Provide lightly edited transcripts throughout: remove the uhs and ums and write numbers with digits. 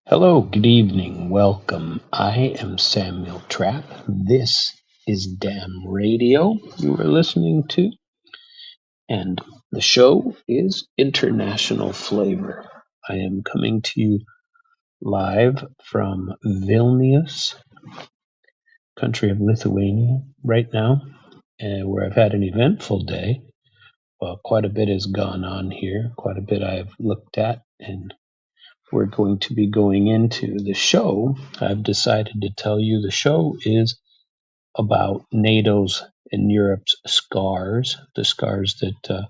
Hello, good evening, welcome. I am Samuel Trapp. This is Damn Radio you are listening to, and the show is International Flavor. I am coming to you live from Vilnius, country of Lithuania, right now, where I've had an eventful day. Quite a bit has gone on here, quite a bit I've looked at, and we're going to be going into the show. I've decided to tell you the show is about NATO's and Europe's scars, the scars that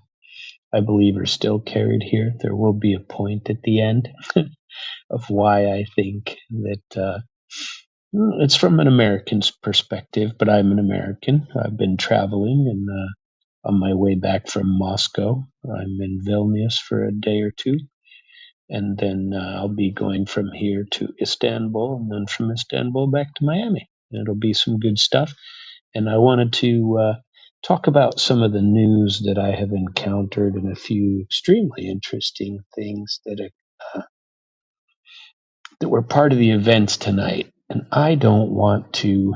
I believe are still carried here. There will be a point at the end of why I think that it's from an American's perspective, but I'm an American. I've been traveling and on my way back from Moscow. I'm in Vilnius for a day or two, and then I'll be going from here to Istanbul, and then from Istanbul back to Miami. And it'll be some good stuff. And I wanted to talk about some of the news that I have encountered and a few extremely interesting things that were part of the events tonight. And I don't want to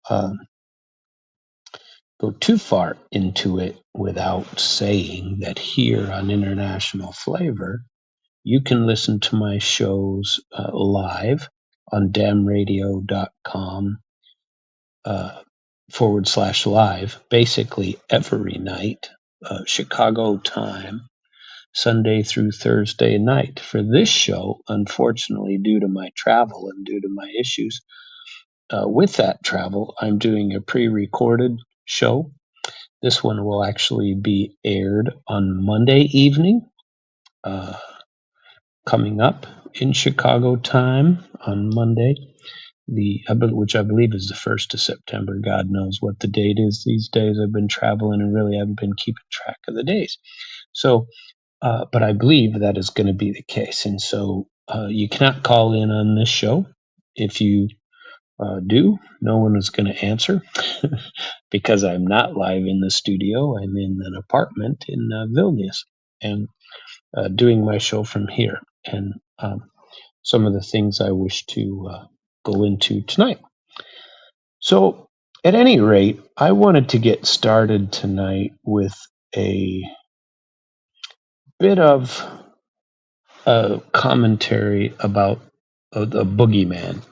um, go too far into it without saying that here on International Flavor, you can listen to my shows live on damradio.com /live, basically every night, Chicago time, Sunday through Thursday night. For this show, unfortunately, due to my travel and due to my issues with that travel, I'm doing a pre recorded show. This one will actually be aired on Monday evening. Coming up in Chicago time on Monday, which I believe is the 1st of September. God knows what the date is these days. I've been traveling and really haven't been keeping track of the days. So, but I believe that is going to be the case. And so you cannot call in on this show. If you do, no one is going to answer because I'm not live in the studio. I'm in an apartment in Vilnius and doing my show from here. And some of the things I wish to go into tonight. So, at any rate, I wanted to get started tonight with a bit of a commentary about the boogeyman.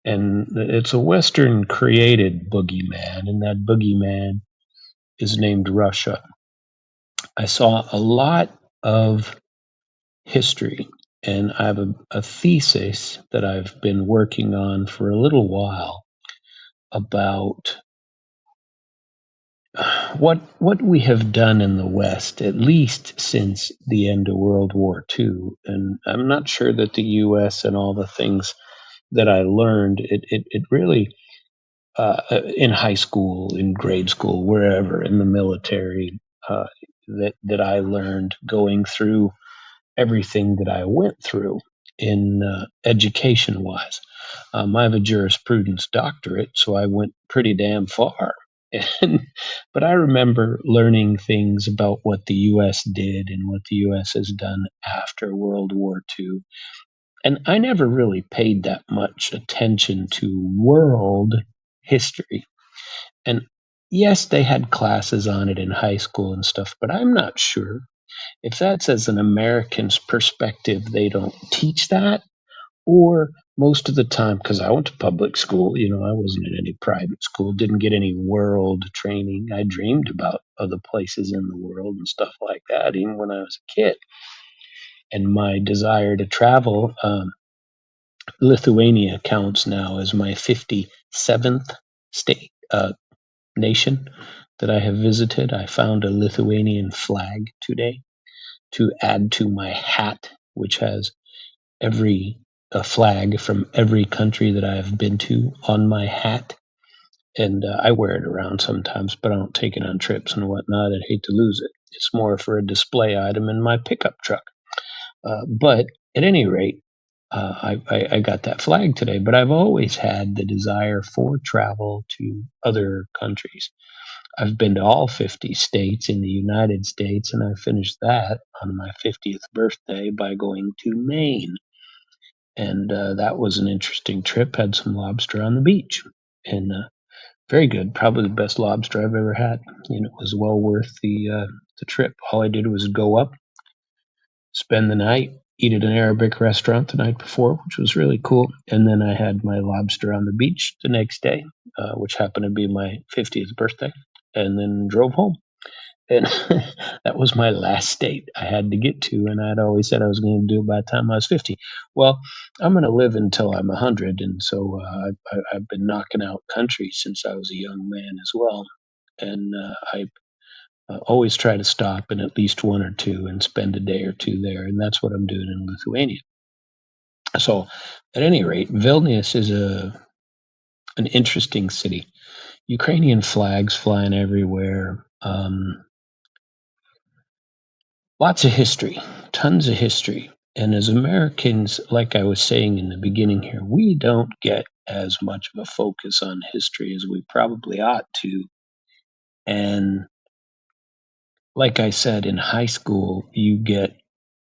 And it's a Western created boogeyman, and that boogeyman is named Russia. I saw a lot of history, and I have a thesis that I've been working on for a little while about what we have done in the West, at least since the end of World War II. And I'm not sure that the U.S. and all the things that I learned, it really, in high school, in grade school, wherever, in the military, that I learned going through everything that I went through in education wise. I have a jurisprudence doctorate, so I went pretty damn far. But I remember learning things about what the U.S. did and what the U.S. has done after World War II. And I never really paid that much attention to world history. And yes, they had classes on it in high school and stuff, but I'm not sure if that's as an American's perspective, they don't teach that, or most of the time, because I went to public school, I wasn't in any private school, didn't get any world training. I dreamed about other places in the world and stuff like that, even when I was a kid. And my desire to travel, Lithuania counts now as my 57th state, nation that I have visited. I found a Lithuanian flag today to add to my hat, which has a flag from every country that I have been to on my hat. And I wear it around sometimes, but I don't take it on trips and whatnot. I'd hate to lose it. It's more for a display item in my pickup truck. But at any rate, I got that flag today, but I've always had the desire for travel to other countries. I've been to all 50 states in the United States, and I finished that on my 50th birthday by going to Maine. and that was an interesting trip. Had some lobster on the beach, and very good. Probably the best lobster I've ever had. It was well worth the trip. All I did was go up, spend the night, eat at an Arabic restaurant the night before, which was really cool, and then I had my lobster on the beach the next day, which happened to be my 50th birthday, and then drove home. And that was my last state I had to get to, and I'd always said I was going to do it by the time I was 50. Well, I'm going to live until I'm 100, and so I've been knocking out country since I was a young man as well. And I always try to stop in at least one or two and spend a day or two there, and that's what I'm doing in Lithuania. So, at any rate, Vilnius is an interesting city. Ukrainian flags flying everywhere. Lots of history, tons of history. And as Americans, like I was saying in the beginning here, we don't get as much of a focus on history as we probably ought to. And like I said, in high school,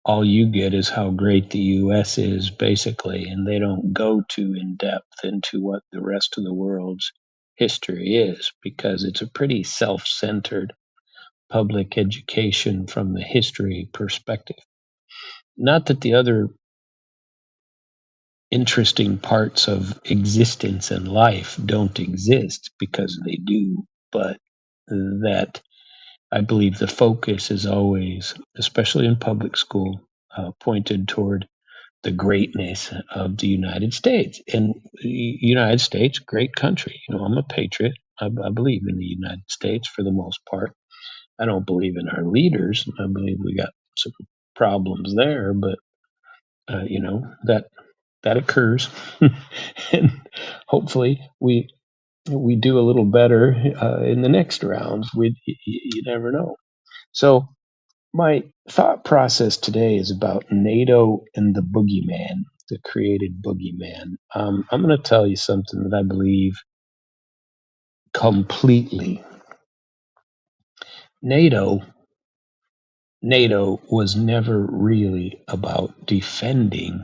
all you get is how great the US is, basically, and they don't go too in depth into what the rest of the world's history is because it's a pretty self centered public education from the history perspective. Not that the other interesting parts of existence and life don't exist, because they do, but that I believe the focus is always, especially in public school, pointed toward the greatness of the United States. And the United States, great country. I'm a patriot. I believe in the United States for the most part. I don't believe in our leaders. I believe we got some problems there, but that occurs, and hopefully we do a little better in the next rounds. You never know. So my thought process today is about NATO and the boogeyman, the created boogeyman. I'm going to tell you something that I believe completely. NATO NATO was never really about defending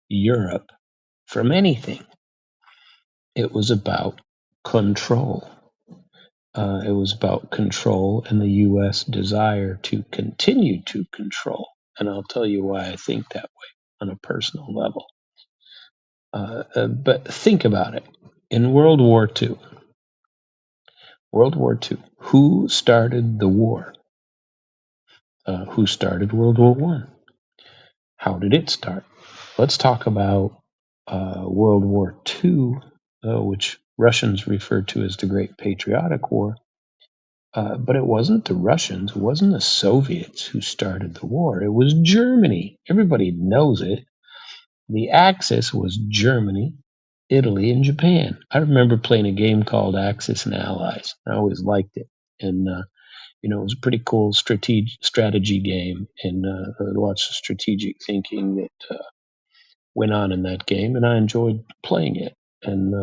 Europe from anything. It was about control. It was about control and the U.S. desire to continue to control. And I'll tell you why I think that way on a personal level. But think about it. In World War II, who started the war? Who started World War One? How did it start? Let's talk about World War II, which Russians refer to as the Great Patriotic War. But it wasn't the Russians, it wasn't the Soviets who started the war. It was Germany. Everybody knows it. The Axis was Germany, Italy, and Japan. I remember playing a game called Axis and Allies. I always liked it. And, it was a pretty cool strategy game. And lots of strategic thinking that went on in that game. And I enjoyed playing it. And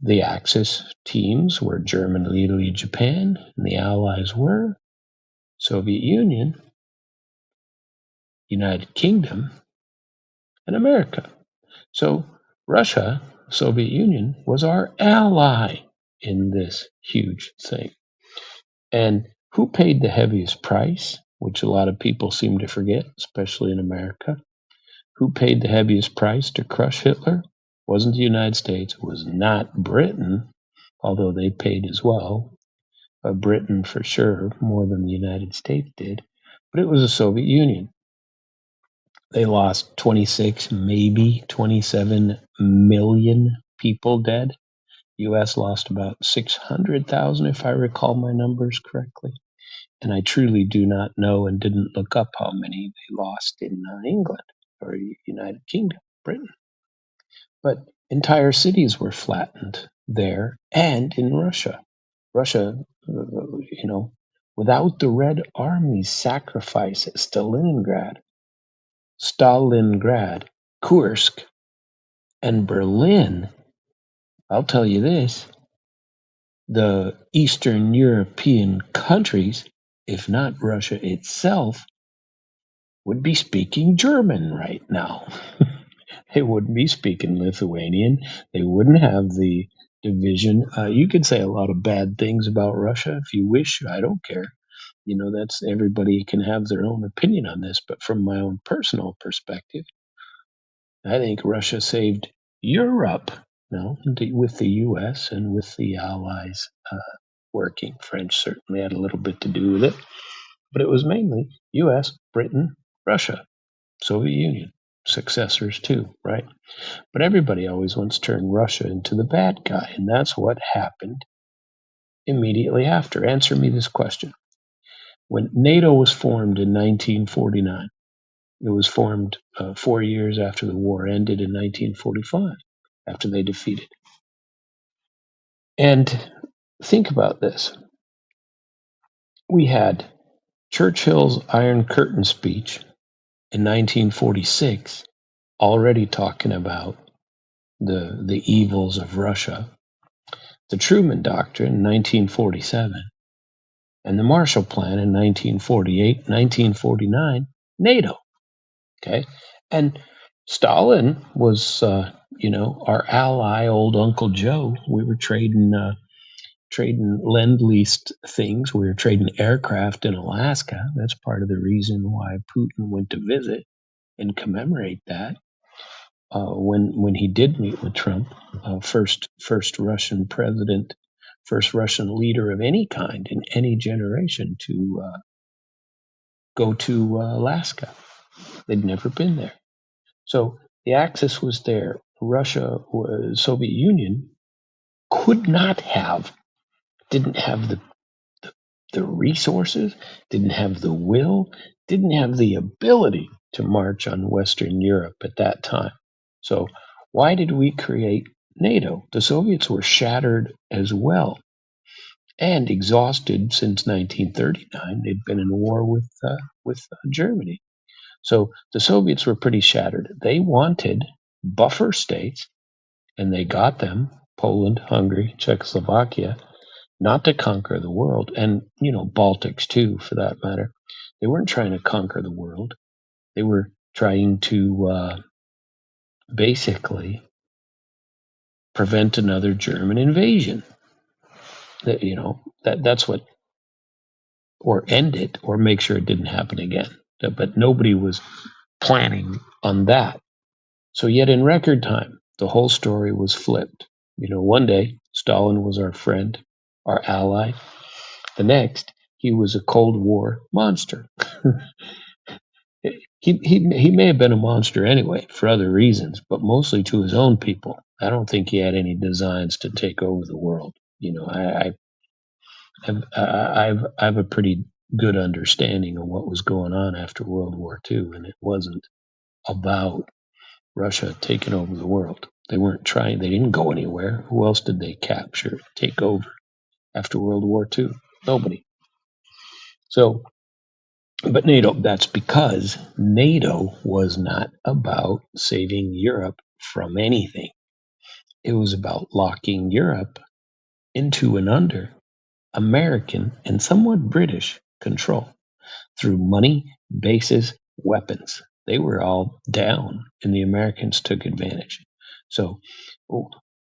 the Axis teams were Germany, Italy, Japan, and the Allies were Soviet Union, United Kingdom, and America. So Russia, Soviet Union, was our ally in this huge thing. And who paid the heaviest price, which a lot of people seem to forget, especially in America? Who paid the heaviest price to crush Hitler? Wasn't the United States, it was not Britain, although they paid as well. Britain for sure, more than the United States did, but it was the Soviet Union. They lost 26, maybe 27 million people dead. US lost about 600,000, if I recall my numbers correctly. And I truly do not know and didn't look up how many they lost in England or United Kingdom, Britain. But entire cities were flattened there and in Russia. Russia, without the Red Army's sacrifice at Stalingrad, Kursk, and Berlin, I'll tell you this, the Eastern European countries, if not Russia itself, would be speaking German right now. They wouldn't be speaking Lithuanian. They wouldn't have the division. You could say a lot of bad things about Russia if you wish. I don't care. That's everybody can have their own opinion on this. But from my own personal perspective, I think Russia saved Europe. With the U.S. and with the allies working. French certainly had a little bit to do with it, but it was mainly U.S., Britain, Russia, Soviet Union, successors too, right? But everybody always wants to turn Russia into the bad guy, and that's what happened immediately after. Answer me this question. When NATO was formed in 1949, it was formed 4 years after the war ended in 1945, after they defeated. And think about this. We had Churchill's Iron Curtain speech in 1946 already talking about the evils of Russia, the Truman Doctrine in 1947, and the Marshall Plan in 1948, 1949, NATO. Okay, and Stalin was, our ally, old Uncle Joe. We were trading lend-lease things. We were trading aircraft in Alaska. That's part of the reason why Putin went to visit and commemorate that. When he did meet with Trump, first Russian president, first Russian leader of any kind in any generation to go to Alaska. They'd never been there. So the axis was there. Russia, Soviet Union, didn't have the resources, didn't have the will, didn't have the ability to march on Western Europe at that time. So why did we create NATO? The Soviets were shattered as well and exhausted since 1939. They'd been in war with Germany. So the Soviets were pretty shattered. They wanted buffer states, and they got them, Poland, Hungary, Czechoslovakia, not to conquer the world, and, Baltics too, for that matter. They weren't trying to conquer the world. They were trying to basically prevent another German invasion. That's what, or end it, or make sure it didn't happen again. But nobody was planning on that. So yet in record time, the whole story was flipped. One day, Stalin was our friend, our ally. The next, he was a Cold War monster. he may have been a monster anyway, for other reasons, but mostly to his own people. I don't think he had any designs to take over the world. I have a pretty good understanding of what was going on after World War II, and it wasn't about Russia taking over the world. They weren't trying. They didn't go anywhere. Who else did they capture, take over after World War II? Nobody. So, but NATO, that's because NATO was not about saving Europe from anything. It was about locking Europe into and under American and somewhat British control through money, bases, weapons. They were all down, and the Americans took advantage. So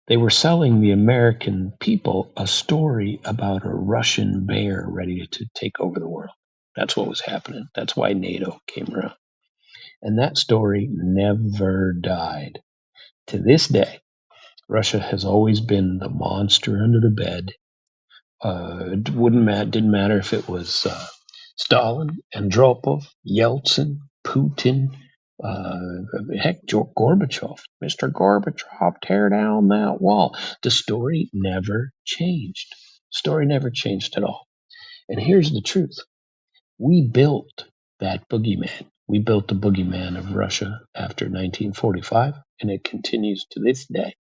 they were selling the American people a story about a Russian bear ready to take over the world. That's what was happening. That's why NATO came around. And that story never died. To this day, Russia has always been the monster under the bed. Didn't matter if it was Stalin, Andropov, Yeltsin, Putin, heck, Gorbachev. Mr. Gorbachev, tear down that wall. The story never changed. Story never changed at all. And here's the truth. We built that boogeyman. We built the boogeyman of Russia after 1945, and it continues to this day.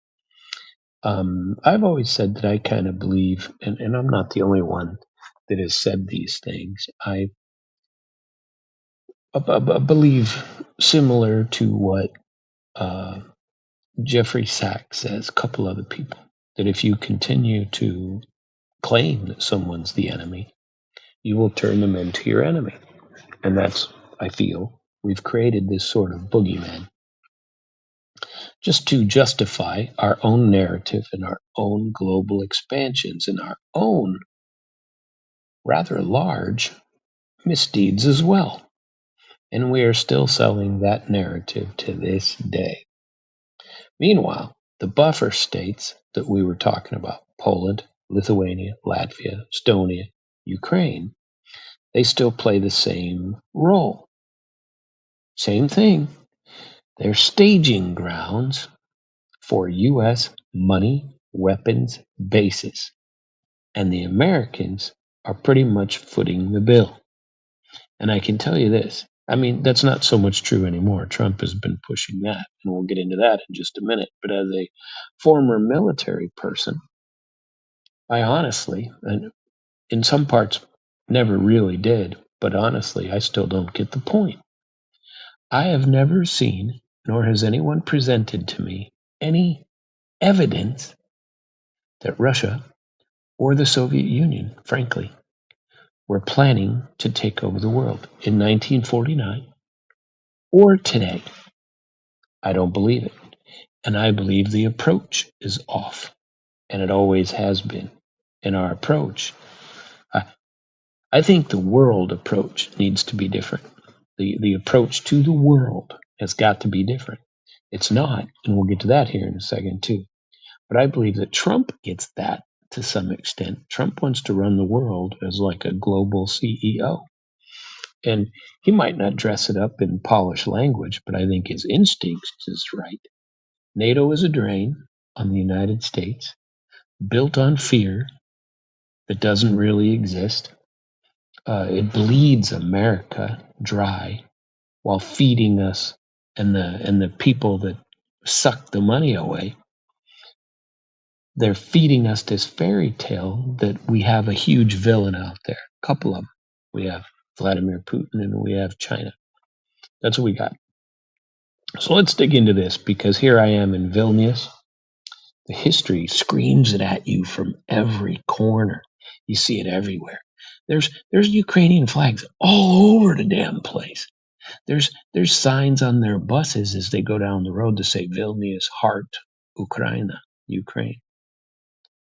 I've always said that I kind of believe, and I'm not the only one that has said these things. I believe similar to what Jeffrey Sachs says, a couple other people, that if you continue to claim that someone's the enemy, you will turn them into your enemy. And that's, I feel, we've created this sort of boogeyman. just to justify our own narrative and our own global expansions and our own rather large misdeeds as well. And we are still selling that narrative to this day. Meanwhile, the buffer states that we were talking about, Poland, Lithuania, Latvia, Estonia, Ukraine, they still play the same role. Same thing. They're staging grounds for U.S. money, weapons, bases. And the Americans are pretty much footing the bill. And I can tell you this. I mean, that's not so much true anymore. Trump has been pushing that, and we'll get into that in just a minute. But as a former military person, I honestly, and in some parts, never really did, but honestly, I still don't get the point. I have never seen, nor has anyone presented to me, any evidence that Russia or the Soviet Union, frankly, were planning to take over the world in 1949 or today. I don't believe it. And I believe the approach is off, and it always has been. In our approach, I, I think the world approach needs to be different. The approach to the world has got to be different. It's not, and we'll get to that here in a second too. But I believe that Trump gets that to some extent. Trump wants to run the world as like a global CEO. And he might not dress it up in polished language, but I think his instincts is right. NATO is a drain on the United States, built on fear that doesn't really exist. It bleeds America dry while feeding us and the people that suck the money away. They're feeding us this fairy tale that we have a huge villain out there. A couple of them. We have Vladimir Putin and we have China. That's what we got. So let's dig into this because here I am in Vilnius. The history screams it at you from every corner. You see it everywhere. There's Ukrainian flags all over the damn place. There's signs on their buses as they go down the road to say Vilnius, Heart, Ukraina, Ukraine.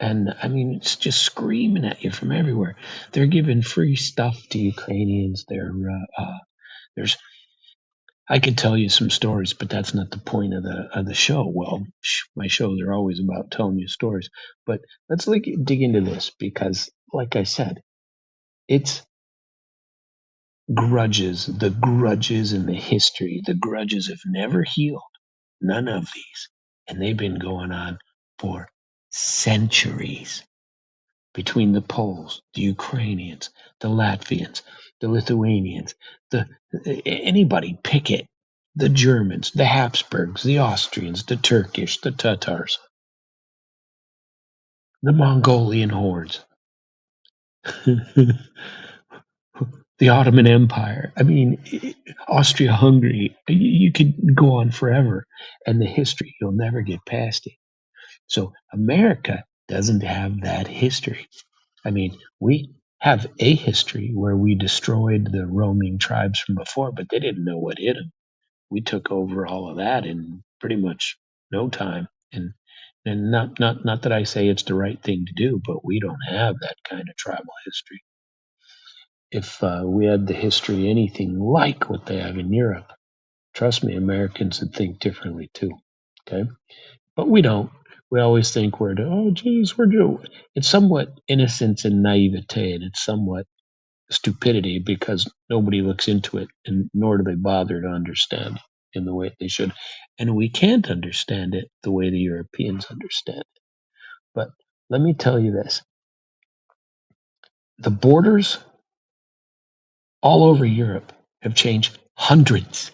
And I mean, it's just screaming at you from everywhere. They're giving free stuff to Ukrainians. There's I could tell you some stories, but that's not the point of the show. Well, my shows are always about telling you stories. But let's dig into this because, like I said, it's grudges. The grudges in the history. The grudges have never healed. None of these, and they've been going on for centuries. Between the Poles, the Ukrainians, the Latvians, the Lithuanians, the anybody pick it. The Germans, the Habsburgs, the Austrians, the Turkish, the Tatars, the Mongolian hordes, the Ottoman Empire. I mean, Austria-Hungary. You could go on forever, and the history you'll never get past it. So America doesn't have that history. I mean, we have a history where we destroyed the roaming tribes from before, but they didn't know what hit them. We took over all of that in pretty much no time. And not that I say it's the right thing to do, but we don't have that kind of tribal history. If we had the history anything like what they have in Europe, trust me, Americans would think differently too. Okay, but we don't. We always think it's somewhat innocence and naivete, and it's somewhat stupidity because nobody looks into it, and nor do they bother to understand it in the way they should. And we can't understand it the way the Europeans understand it. But let me tell you this: the borders all over Europe have changed hundreds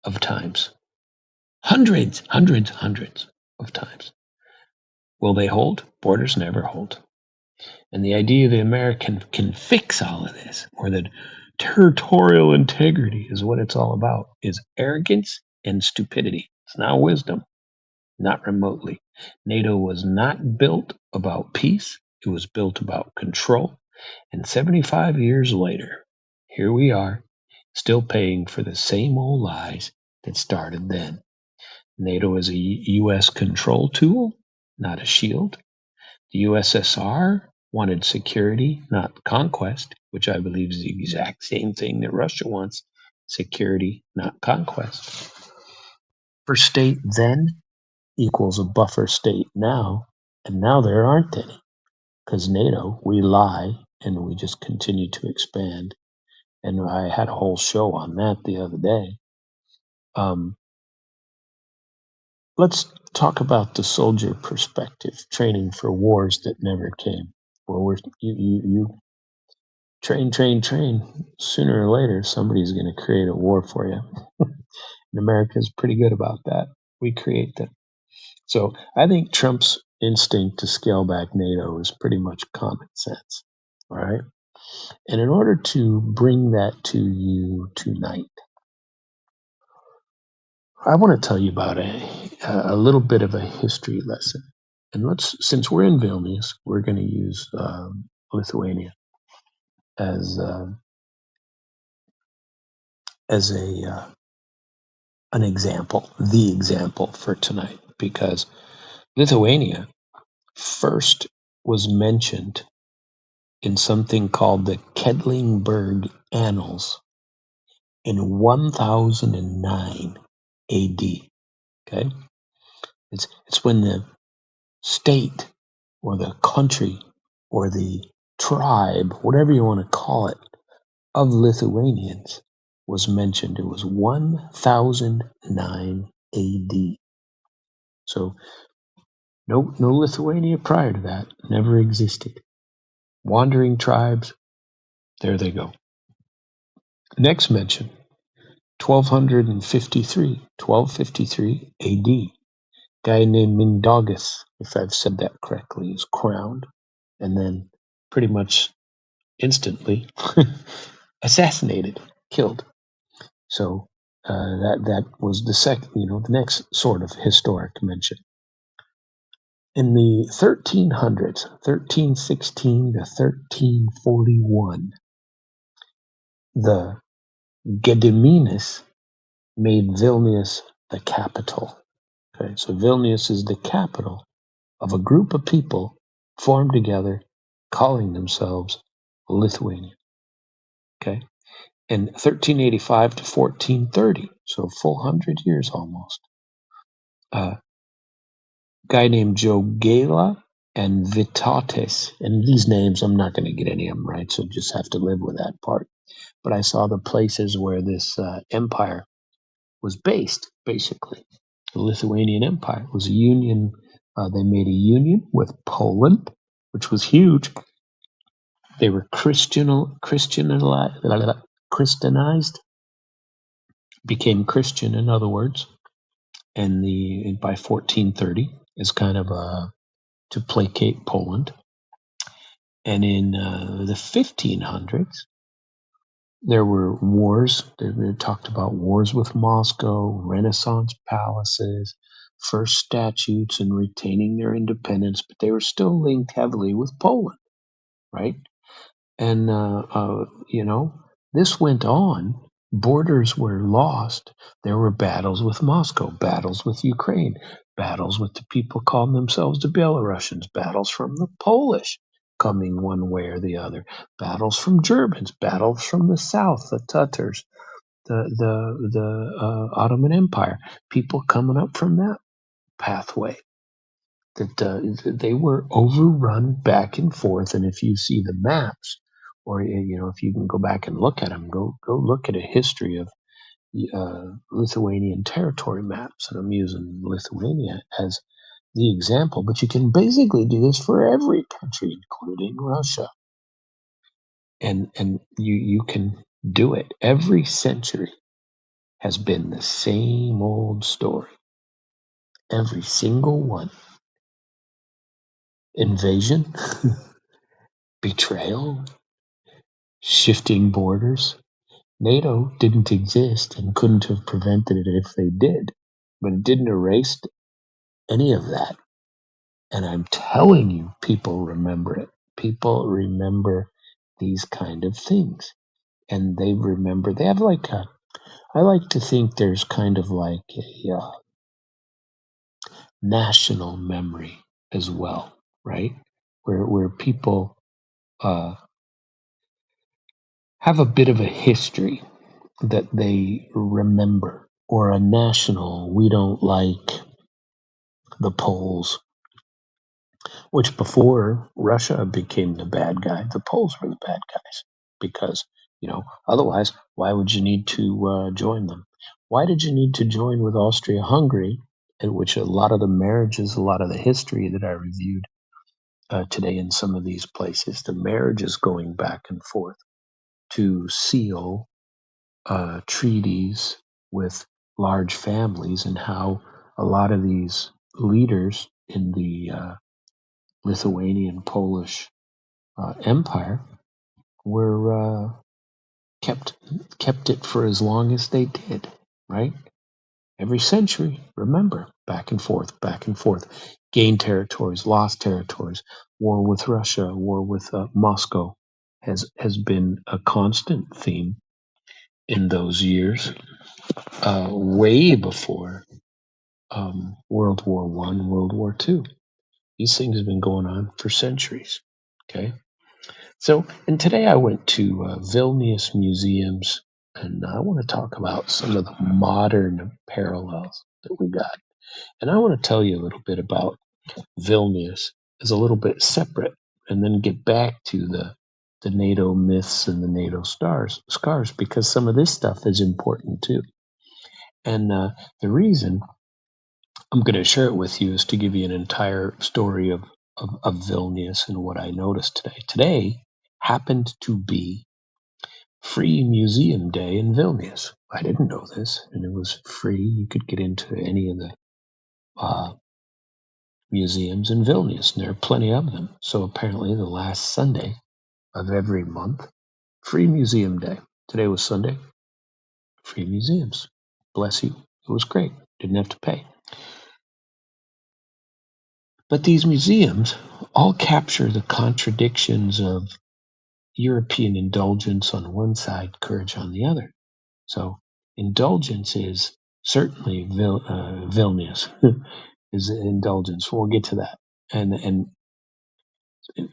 of times. Hundreds of times. Will they hold? Borders never hold. And the idea the American can fix all of this, or that territorial integrity is what it's all about, is arrogance and stupidity. It's not wisdom, not remotely. NATO was not built about peace, it was built about control. And 75 years later, here we are, still paying for the same old lies that started then. NATO is a U.S. control tool, not a shield. The USSR wanted security, not conquest, which I believe is the exact same thing that Russia wants, security, not conquest. First state then equals a buffer state now, and now there aren't any. Because NATO, we lie and we just continue to expand. And I had a whole show on that the other day. Let's talk about the soldier perspective, training for wars that never came. Well, you train, train, train. Sooner or later, somebody's going to create a war for you. And America's pretty good about that. We create them. So I think Trump's instinct to scale back NATO is pretty much common sense. All right. And in order to bring that to you tonight, I want to tell you about a little bit of a history lesson. And since we're in Vilnius, we're going to use Lithuania as as an example, the example for tonight, because Lithuania first was mentioned in something called the Kedlingberg Annals in 1009 A.D. Okay, it's when the state or the country or the tribe, whatever you want to call it, of Lithuanians was mentioned. It was 1009 AD. So no Lithuania prior to that, never existed. Wandering tribes, there they go. Next mention, 1253 AD. Guy named Mindaugas, if I've said that correctly, is crowned and then pretty much instantly assassinated, killed. So that was the second, the next sort of historic mention. In the 1300s, 1316 to 1341, the Gediminas made Vilnius the capital. Okay, so Vilnius is the capital of a group of people formed together, calling themselves Lithuania. Okay, in 1385 to 1430, so a full 100 years almost. A guy named Jogela and Vitates, and these names, I'm not going to get any of them right, so just have to live with that part. But I saw the places where this empire was based, basically. The Lithuanian Empire was a union. They made a union with Poland, which was huge. They were Christianized, became Christian, in other words, and by 1430 is kind of to placate Poland. And in the 1500s, there were wars. They talked about wars with Moscow, Renaissance palaces, first statutes, and retaining their independence, but they were still linked heavily with Poland, right? And, this went on. Borders were lost. There were battles with Moscow, battles with Ukraine, battles with the people calling themselves the Belarusians, battles from the Polish coming one way or the other, battles from Germans, battles from the South, the Tatars, the Ottoman Empire, people coming up from that pathway. That they were overrun back and forth. And if you see the maps, or if you can go back and look at them, go look at a history of Lithuanian territory maps. And I'm using Lithuania as the example, but you can basically do this for every country, including Russia. And you can do it. Every century has been the same old story. Every single one. Invasion, betrayal, shifting borders. NATO didn't exist and couldn't have prevented it if they did, but it didn't erase any of that. And I'm telling you, people remember it. People remember these kind of things. And they have I like to think there's kind of like national memory as well, right? Where people uh, have a bit of a history that they remember, or a national, we don't like the Poles, which before Russia became the bad guy, the Poles were the bad guys. Because, otherwise, why would you need to join them? Why did you need to join with Austria Hungary, in which a lot of the marriages, a lot of the history that I reviewed today in some of these places, the marriages going back and forth to seal treaties with large families, and how a lot of these leaders in the Lithuanian Polish empire were kept it for as long as they did, right? Every century, remember, back and forth, gained territories, lost territories, war with Russia, war with Moscow has been a constant theme in those years, way before World War One, World War Two. These things have been going on for centuries. Okay, so and today I went to Vilnius museums, and I want to talk about some of the modern parallels that we got. And I want to tell you a little bit about Vilnius as a little bit separate, and then get back to the NATO myths and the NATO scars, because some of this stuff is important too. And the reason I'm going to share it with you is to give you an entire story of Vilnius and what I noticed today. Today happened to be Free Museum Day in Vilnius. I didn't know this, and it was free. You could get into any of the uh, museums in Vilnius, and there are plenty of them. So apparently, the last Sunday of every month, Free Museum Day. Today was Sunday. Free museums. Bless you. It was great. Didn't have to pay. But these museums all capture the contradictions of European indulgence on one side, courage on the other. So indulgence is certainly Vilnius is indulgence. We'll get to that, and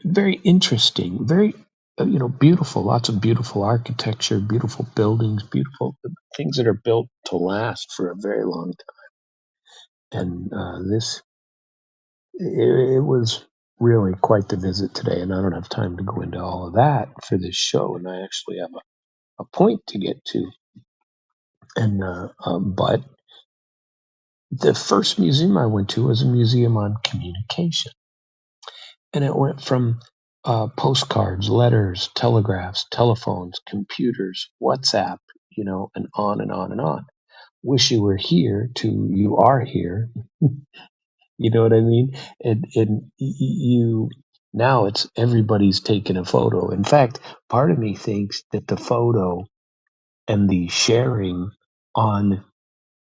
very interesting, very beautiful. Lots of beautiful architecture, beautiful buildings, beautiful things that are built to last for a very long time. And this it was really quite the visit today, and I don't have time to go into all of that for this show. And I actually have a point to get to, and but the first museum I went to was a museum on communication, and it went from postcards, letters, telegraphs, telephones, computers, WhatsApp, and on and on and on. Wish you were here to you are here. You know what I mean? And you now it's everybody's taking a photo. In fact, part of me thinks that the photo and the sharing on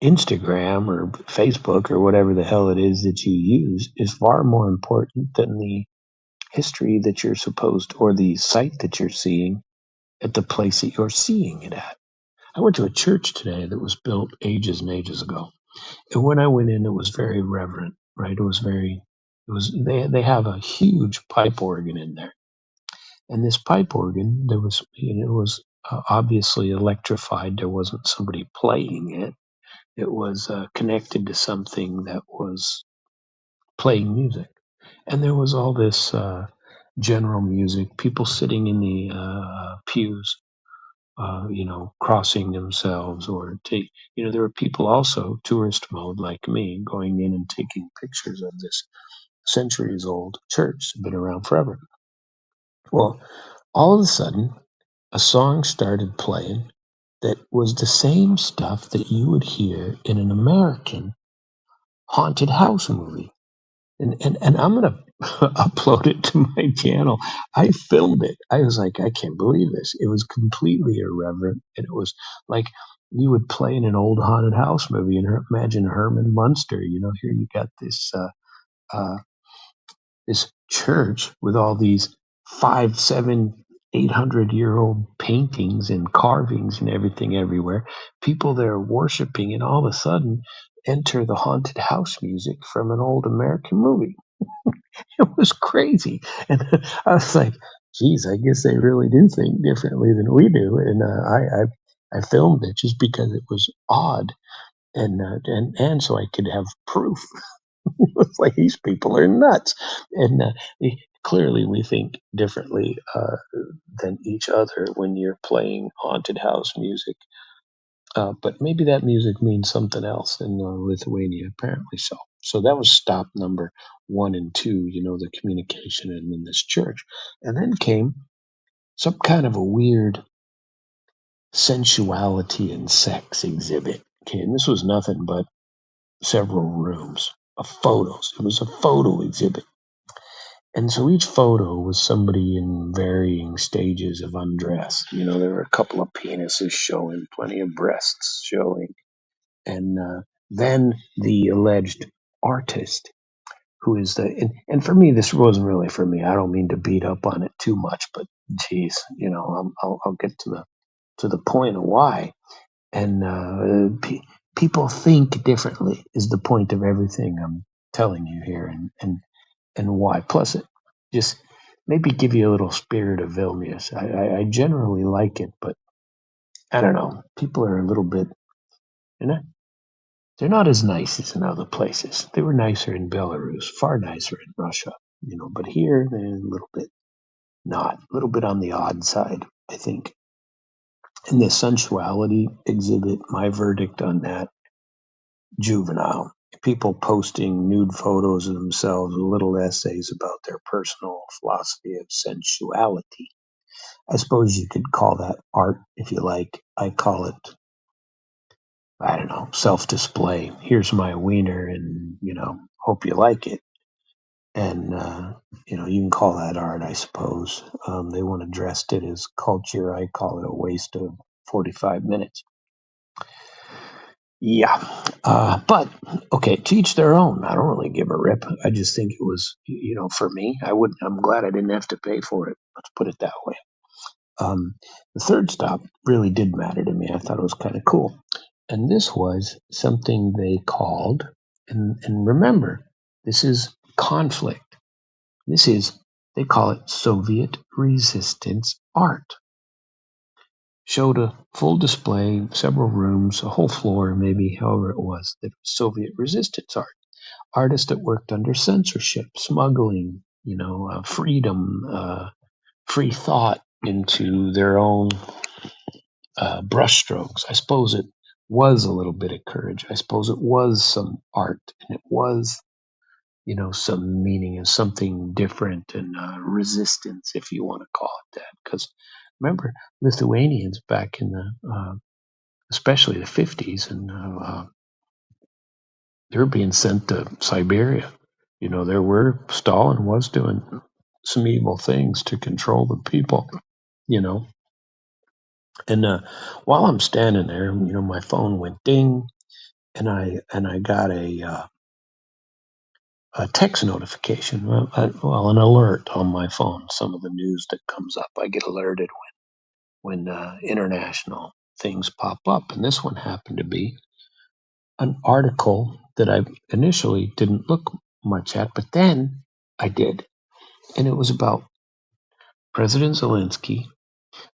Instagram or Facebook or whatever the hell it is that you use is far more important than the history that you're supposed, or the site that you're seeing at the place that you're seeing it at. I went to a church today that was built ages and ages ago. And when I went in, it was very reverent, right? They have a huge pipe organ in there. And this pipe organ, it was obviously electrified. There wasn't somebody playing it. It was connected to something that was playing music. And there was all this general music, people sitting in the pews, crossing themselves, or there were people also, tourist mode like me, going in and taking pictures of this centuries old church, been around forever. Well, all of a sudden, a song started playing that was the same stuff that you would hear in an American haunted house movie. And I'm gonna upload it to my channel. I filmed it. I was like, I can't believe this. It was completely irreverent, and it was like you would play in an old haunted house movie. And imagine Herman Munster. Here you got uh, this church with all these 5, 7, 800-year-old paintings and carvings and everything everywhere. People there worshiping, and all of a sudden, enter the haunted house music from an old American movie. It was crazy. And I was like, geez, I guess they really do think differently than we do. And I filmed it just because it was odd. And so I could have proof. It's like these people are nuts. And clearly we think differently than each other when you're playing haunted house music. But maybe that music means something else in Lithuania, apparently so. So that was stop number 1 and 2, the communication and in this church. And then came some kind of a weird sensuality and sex exhibit. Okay, and this was nothing but several rooms of photos. It was a photo exhibit. And so each photo was somebody in varying stages of undress. There were a couple of penises showing, plenty of breasts showing. And then the alleged artist, who is and for me, this wasn't really for me. I don't mean to beat up on it too much, but geez, I'll get to the point of why. And people think differently is the point of everything I'm telling you here, and why. Plus, it just maybe give you a little spirit of Vilnius. I generally like it, but I don't know. People are a little bit, you know, they're not as nice as in other places. They were nicer in Belarus, far nicer in Russia, but here they're a little bit not, a little bit on the odd side, I think. In the sensuality exhibit, my verdict on that, juvenile. People posting nude photos of themselves with little essays about their personal philosophy of sensuality. I suppose you could call that art if you like. I call it, I don't know, self display. Here's my wiener, and, hope you like it. And, you can call that art, I suppose. They want to dress it as culture. I call it a waste of 45 minutes. Yeah. But okay, to each their own. I don't really give a rip. I just think it was, for me, I'm glad I didn't have to pay for it. Let's put it that way. The third stop really did matter to me. I thought it was kind of cool. And this was something they called, and remember, this is conflict. They call it Soviet resistance art. Showed a full display, several rooms, a whole floor, maybe, however it was, that was Soviet resistance art. Artists that worked under censorship, smuggling, freedom, free thought into their own brushstrokes. I suppose it was a little bit of courage. I suppose it was some art, and it was, some meaning and something different, and resistance, if you want to call it that. Because remember, Lithuanians back in especially the 50s, and they were being sent to Siberia. Stalin was doing some evil things to control the people, you know. And while I'm standing there, my phone went ding, and I got a text notification, an alert on my phone. Some of the news that comes up, I get alerted when international things pop up, and this one happened to be an article that I initially didn't look much at, but then I did, and it was about President Zelensky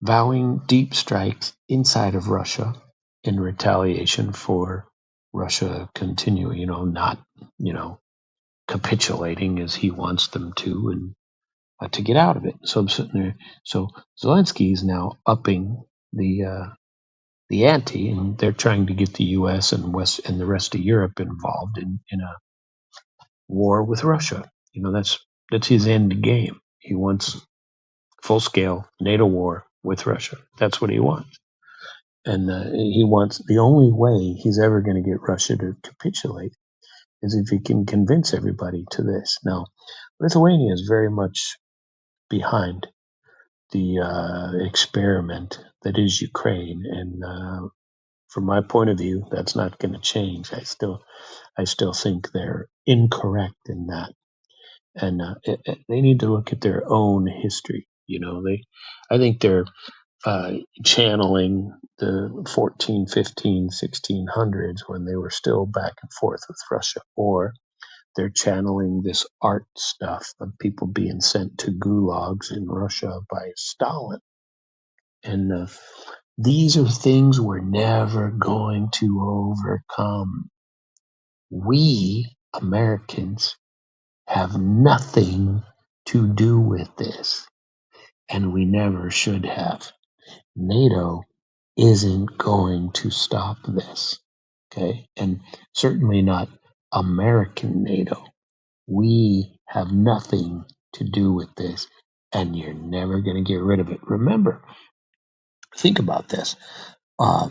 vowing deep strikes inside of Russia in retaliation for Russia continuing, not, capitulating as he wants them to, and to get out of it. So I'm sitting there. So Zelensky is now upping the ante, and they're trying to get the U.S. and the rest of Europe involved in a war with Russia. That's his end game. He wants full scale NATO war with Russia. That's what he wants. And he wants, the only way he's ever going to get Russia to capitulate is if he can convince everybody to this. Now, Lithuania is very much behind the experiment that is Ukraine, and from my point of view, that's not going to change. I still think they're incorrect in that, and they need to look at their own history. I think they're channeling the 14, 15, 1600s when they were still back and forth with Russia, or they're channeling this art stuff of people being sent to gulags in Russia by Stalin. And these are things we're never going to overcome. We Americans have nothing to do with this, and we never should have. NATO isn't going to stop this, okay? And certainly not American NATO. We have nothing to do with this, and you're never going to get rid of it. Remember, think about this. Uh,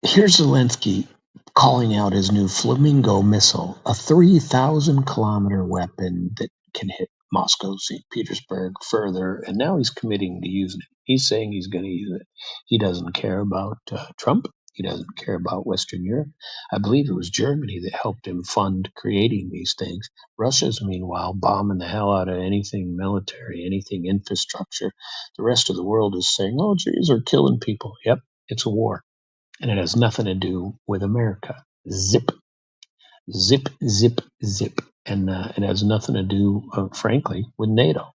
Here's Zelensky calling out his new Flamingo missile, a 3,000-kilometer weapon that can hit Moscow, St. Petersburg further, and now he's committing to using it. He's saying he's going to use it. He doesn't care about Trump. He doesn't care about Western Europe. I believe it was Germany that helped him fund creating these things. Russia's, meanwhile, bombing the hell out of anything military, anything infrastructure. The rest of the world is saying, oh, geez, they're killing people. Yep, it's a war. And it has nothing to do with America. Zip, zip, zip, zip. And it has nothing to do, frankly, with NATO.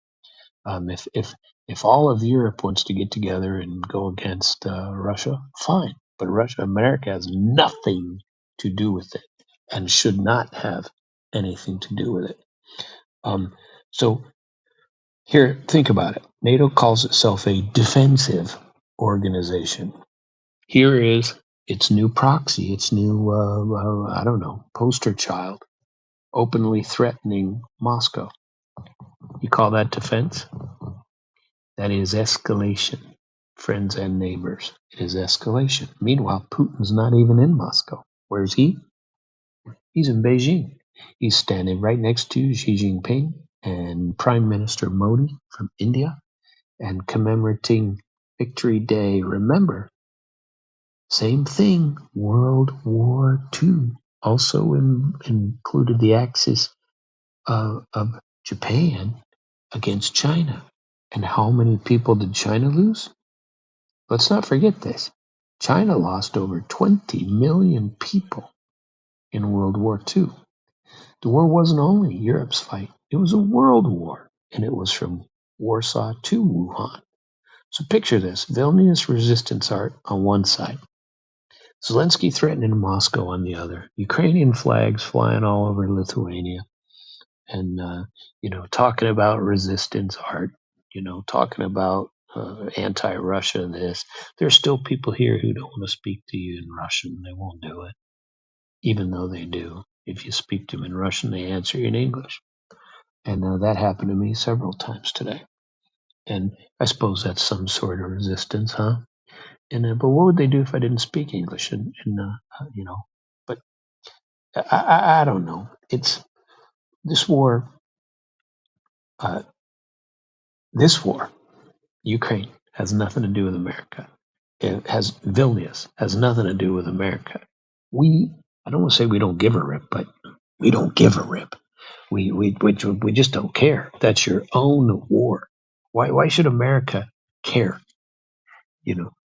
If all of Europe wants to get together and go against Russia, fine. But America has nothing to do with it and should not have anything to do with it. So here, think about it. NATO calls itself a defensive organization. Here is its new proxy, its new, I don't know, poster child, openly threatening Moscow. You call that defense? That is escalation, friends and neighbors. It is escalation. Meanwhile, Putin's not even in Moscow. Where's he? He's in Beijing. He's standing right next to Xi Jinping and Prime Minister Modi from India and commemorating Victory Day. Remember, same thing, World War II also included the axis of Japan against China. And how many people did China lose? Let's not forget this. China lost over 20 million people in World War II. The war wasn't only Europe's fight, it was a world war, and it was from Warsaw to Wuhan. So picture this, Vilnius resistance art on one side, Zelensky threatening Moscow on the other, Ukrainian flags flying all over Lithuania, and talking about resistance art, talking about anti-Russia. There's still people here who don't want to speak to you in Russian. They won't do it, even though they do. If you speak to them in Russian, they answer you in English, and that happened to me several times today. And I suppose that's some sort of resistance, huh? And but what would they do if I didn't speak English? But I don't know. It's this war. Uh, this war, Ukraine, has nothing to do with America. It has Vilnius has nothing to do with America. I don't want to say we don't give a rip, but we don't give a rip. We just don't care. That's your own war. Why should America care?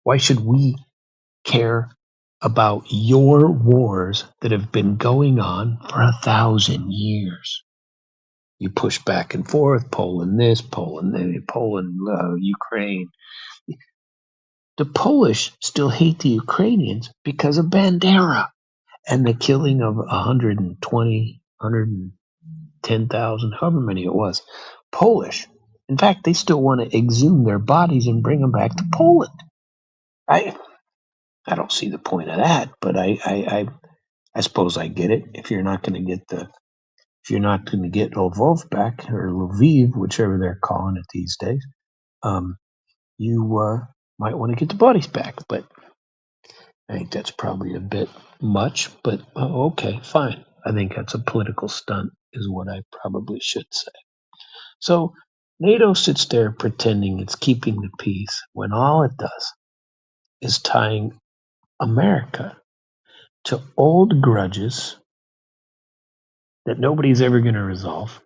Why should we care about your wars that have been going on for 1,000 years? You push back and forth, Poland this, Poland that, Poland, Ukraine. The Polish still hate the Ukrainians because of Bandera and the killing of 120, 110,000, however many it was, Polish. In fact, they still want to exhume their bodies and bring them back to Poland. I don't see the point of that, but I suppose I get it. If you're not going to get Lvov back or Lviv, whichever they're calling it these days, you might want to get the bodies back. But I think that's probably a bit much. But okay, fine. I think that's a political stunt, is what I probably should say. So NATO sits there pretending it's keeping the peace when all it does is tying America to old grudges that nobody's ever going to resolve,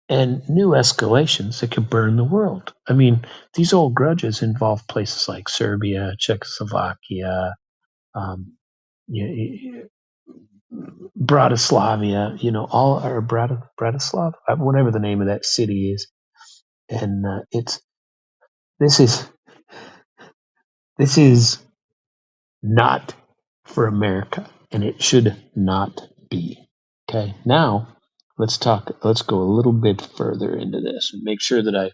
and new escalations that could burn the world. I mean, these old grudges involve places like Serbia, Czechoslovakia, um, Bratislavia, all or Bratislav, whatever the name of that city is, and this is this is not for America, and it should not be. Okay, now let's talk. Let's go a little bit further into this and make sure that I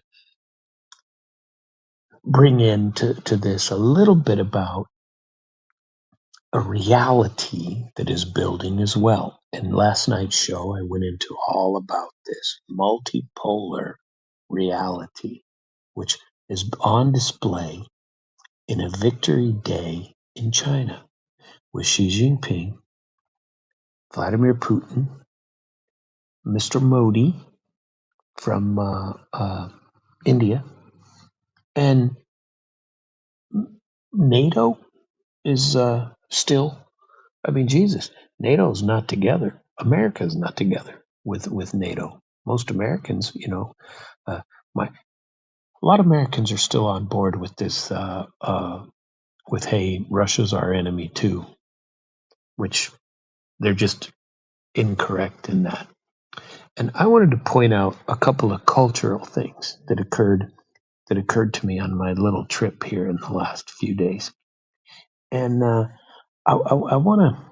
bring into this a little bit about a reality that is building as well. In last night's show, I went into all about this multipolar reality, which is on display in a victory day in China with Xi Jinping, Vladimir Putin, Mr. Modi from India, and NATO is still. I mean, Jesus, NATO's not together. America's not together with NATO. Most Americans, uh, my a lot of Americans are still on board with this. With hey, Russia's our enemy too, which they're just incorrect in that. And I wanted to point out a couple of cultural things that occurred to me on my little trip here in the last few days. And I want to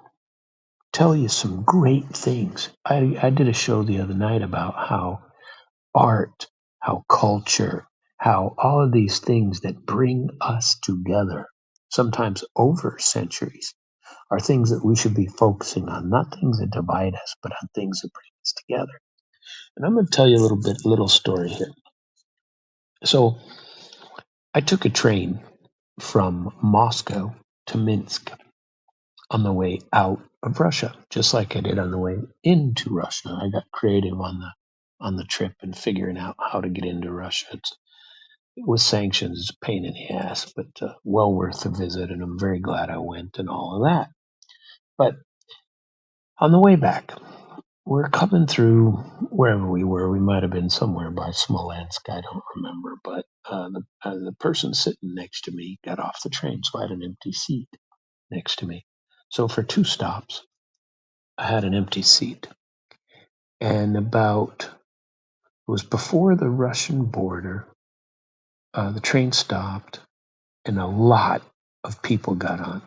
tell you some great things. I did a show the other night about how art, how culture, how all of these things that bring us together, sometimes over centuries, are things that we should be focusing on, not things that divide us, but on things that bring us together. And I'm going to tell you a little story here. So I took a train from Moscow to Minsk on the way out of Russia, just like I did on the way into Russia. I got creative on the trip and figuring out how to get into Russia. With sanctions, it's a pain in the ass, but well worth the visit, and I'm very glad I went and all of that. But on the way back, we're coming through wherever we were. We might have been somewhere by Smolensk. I don't remember, but the person sitting next to me got off the train, so I had an empty seat next to me. So for 2 stops, I had an empty seat. And it was before the Russian border. The train stopped, and a lot of people got on.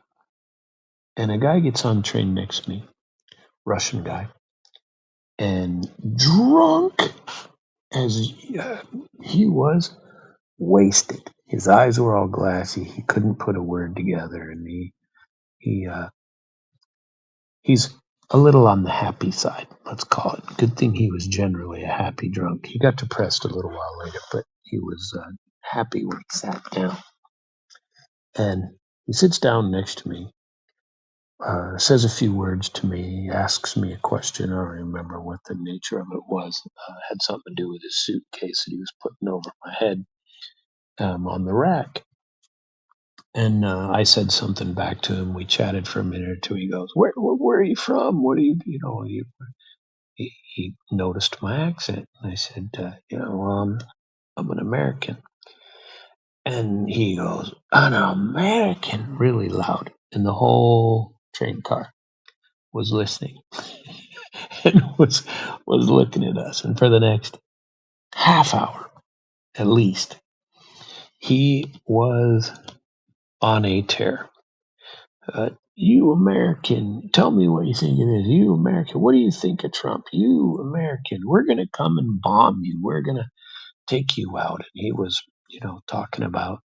And a guy gets on the train next to me, Russian guy, and drunk as he was, wasted. His eyes were all glassy. He couldn't put a word together, and he's a little on the happy side, let's call it. Good thing he was generally a happy drunk. He got depressed a little while later, but he was happy when he sat down. And he sits down next to me, says a few words to me, asks me a question. I don't remember what the nature of it was. Had something to do with his suitcase that he was putting over my head on the rack. And I said something back to him. We chatted for a minute or two. He goes, "Where are you from? What do you?" He noticed my accent. And I said, I'm an American." And he goes, "An American," really loud, and the whole train car was listening and was looking at us. And for the next half hour, at least, he was on a tear. You American, tell me what you think it is. You American, what do you think of Trump? You American, we're going to come and bomb you. We're going to take you out. And he was, talking about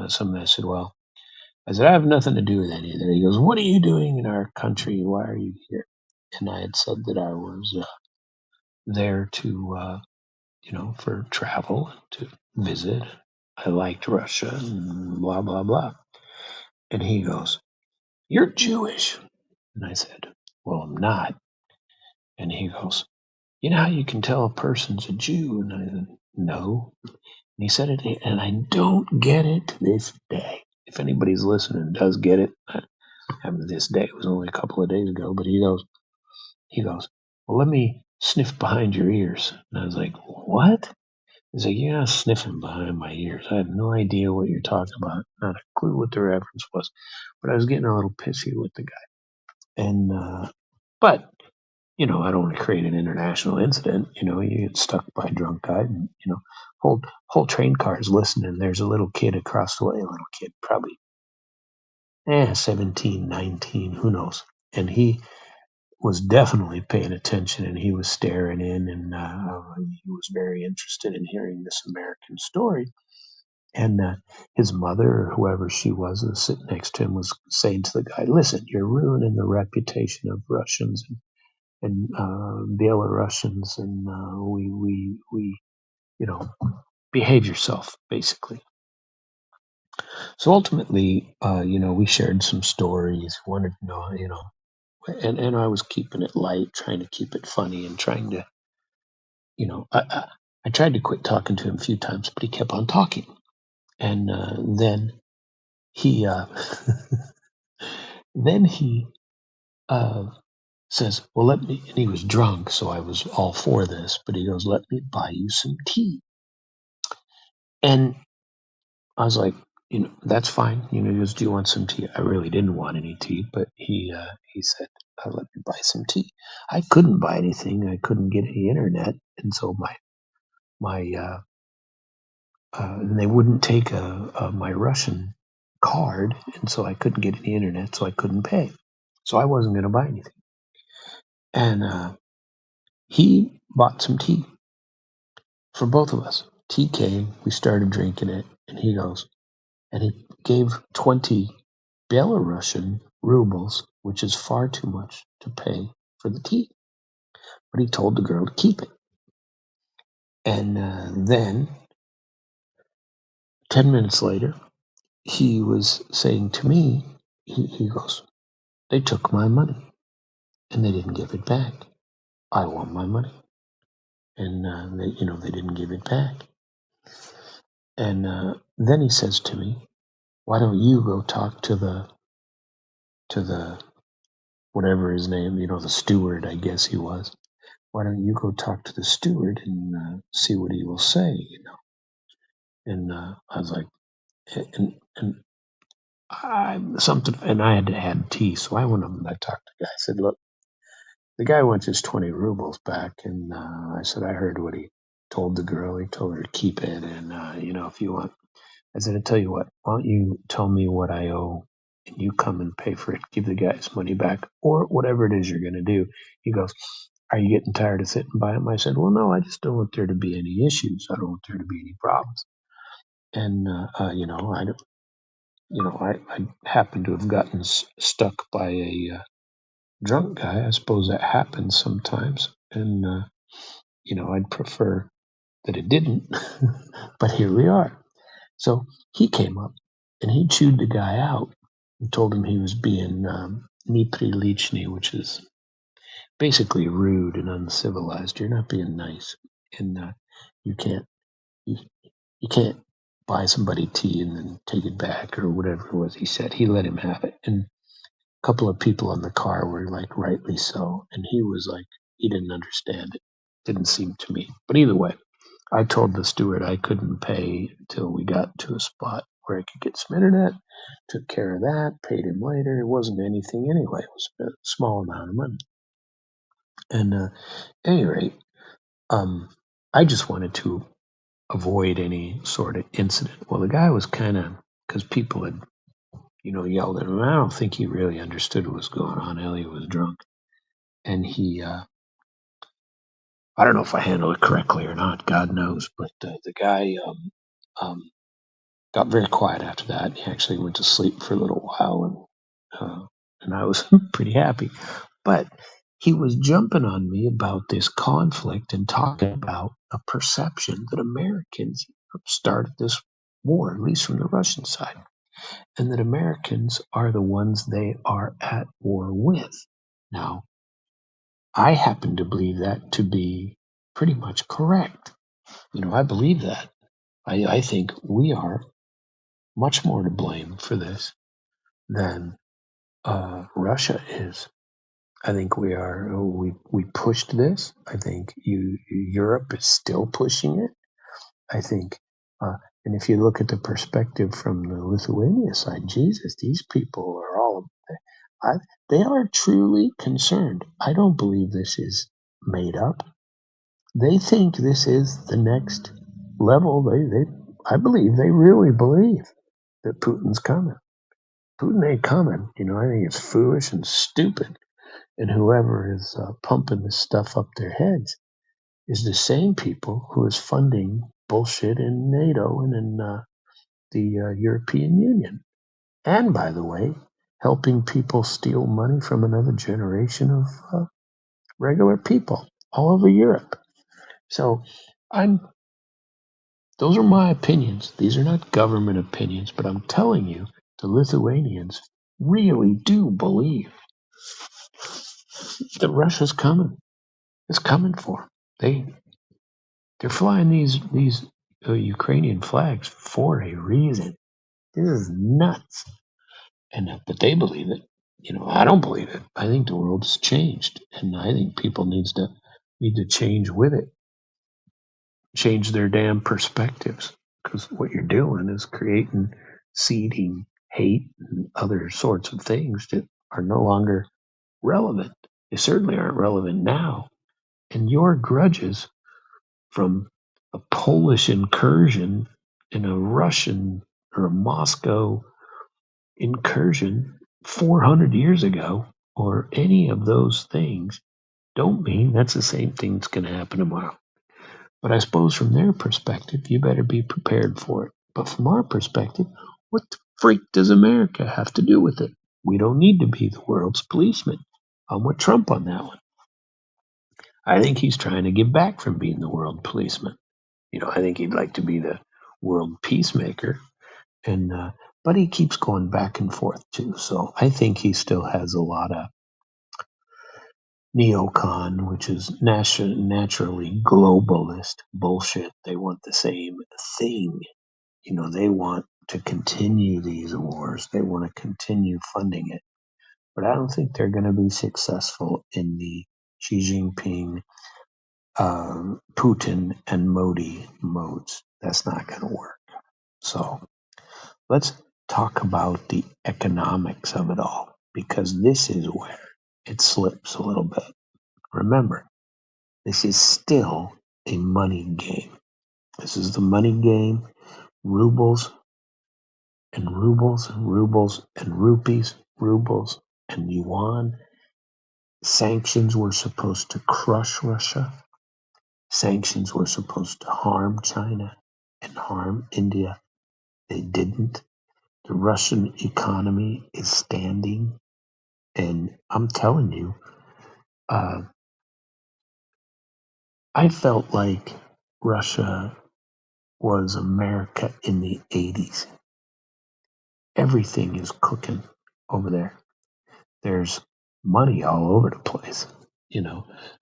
something. I said, well, I have nothing to do with any of that. He goes, "What are you doing in our country? Why are you here?" And I had said that I was there to, for travel, to visit. I liked Russia and blah, blah, blah. And he goes, "You're Jewish." And I said, "Well, I'm not." And he goes, "You know how you can tell a person's a Jew?" And I said, "No." And he said it, and I don't get it to this day. If anybody's listening and does get it, I haven't this day. It was only a couple of days ago. But he goes, "Well, let me sniff behind your ears. And I was like, what? He's like, yeah, sniffing behind my ears. I had no idea what you're talking about. Not a clue what the reference was. But I was getting a little pissy with the guy. And, but, I don't want to create an international incident. You get stuck by a drunk guy and, whole train cars listening. There's a little kid across the way, a little kid, probably 17, 19, who knows. And he was definitely paying attention and he was staring in and he was very interested in hearing this American story. And his mother or whoever she was sitting next to him was saying to the guy, listen, you're ruining the reputation of Russians and Belarusians and we behave yourself, basically. So ultimately, we shared some stories, wanted to know, and I was keeping it light, trying to keep it funny and trying to, I tried to quit talking to him a few times, but he kept on talking. And then he, then he says, well, let me, and he was drunk, so I was all for this, but he goes, let me buy you some tea. And I was like, that's fine. He goes, do you want some tea? I really didn't want any tea, but he said, let me buy some tea. I couldn't buy anything. I couldn't get any internet. And so my and they wouldn't take my Russian card. And so I couldn't get any internet, so I couldn't pay. So I wasn't going to buy anything. And he bought some tea for both of us. Tea came, we started drinking it, and he goes, and he gave 20 Belarusian rubles, which is far too much to pay for the tea. But he told the girl to keep it. And then, 10 minutes later, he was saying to me, he goes, they took my money and they didn't give it back. I want my money. And, they didn't give it back. And then he says to me, why don't you go talk to the whatever his name, the steward, I guess he was. Why don't you go talk to the steward and see what he will say, And I was like, and and I had to add tea, so I went up and I talked to the guy. I said, look, the guy wants his 20 rubles back, and I said, I heard what he told the girl. He told her to keep it, and if you want, I said, I tell you what, why don't you tell me what I owe, and you come and pay for it, give the guy his money back, or whatever it is you're going to do. He goes, are you getting tired of sitting by him? I said, well, no, I just don't want there to be any issues. I don't want there to be any problems. And I happen to have gotten stuck by a drunk guy. I suppose that happens sometimes, and I'd prefer that it didn't, but here we are. So he came up and he chewed the guy out and told him he was being neprilichny, which is basically rude and uncivilized. You're not being nice, and you can't you, you can't buy somebody tea and then take it back or whatever it was he said. He let him have it, and a couple of people in the car were like, rightly so, and he was like, he didn't understand it. Didn't seem to me, but either way, I told the steward I couldn't pay till we got to a spot where I could get some internet. Took care of that, paid him later. It wasn't anything anyway. It was a small amount of money. And at any rate, I just wanted to avoid any sort of incident. Well, the guy was kind of, because people had, yelled at him. I don't think he really understood what was going on. Elliot was drunk. And he, I don't know if I handled it correctly or not, God knows, but the guy got very quiet after that. He actually went to sleep for a little while, and I was pretty happy. But he was jumping on me about this conflict and talking about a perception that Americans started this war, at least from the Russian side, and that Americans are the ones they are at war with. Now, I happen to believe that to be pretty much correct. I believe that. I think we are much more to blame for this than Russia is. I think we pushed this. I think Europe is still pushing it. I think, and if you look at the perspective from the Lithuania side, Jesus, these people are all, I, they are truly concerned. I don't believe this is made up. They think this is the next level. I believe they really believe that Putin's coming. Putin ain't coming. I think it's foolish and stupid. And whoever is pumping this stuff up their heads is the same people who is funding bullshit in NATO and in the European Union. And by the way, helping people steal money from another generation of regular people all over Europe. So those are my opinions. These are not government opinions, but I'm telling you, the Lithuanians really do believe that Russia's coming. It's coming for them. They're flying these Ukrainian flags for a reason. This is nuts. But they believe it. I don't believe it. I think the world has changed, and I think people need to change with it. Change their damn perspectives, because what you're doing is seeding hate and other sorts of things that are no longer relevant. They certainly aren't relevant now. And your grudges from a Polish incursion and a Russian or a Moscow incursion 400 years ago, or any of those things, don't mean that's the same thing that's going to happen tomorrow. But I suppose from their perspective, you better be prepared for it. But from our perspective, what the freak does America have to do with it? We don't need to be the world's policeman. I'm with Trump on that one. I think he's trying to get back from being the world policeman. I think he'd like to be the world peacemaker, and but he keeps going back and forth too. So I think he still has a lot of neocon, which is naturally globalist bullshit. They want the same thing. They want to continue these wars. They want to continue funding it. But I don't think they're going to be successful in the Xi Jinping, Putin, and Modi modes. That's not going to work. So let's talk about the economics of it all, because this is where it slips a little bit. Remember, this is still a money game. This is the money game. Rubles and rubles and rubles and rupees, rubles and yuan. Sanctions were supposed to crush Russia. Sanctions were supposed to harm China and harm India. They didn't. The Russian economy is standing. And I'm telling you, I felt like Russia was America in the 80s. Everything is cooking over there. There's money all over the place.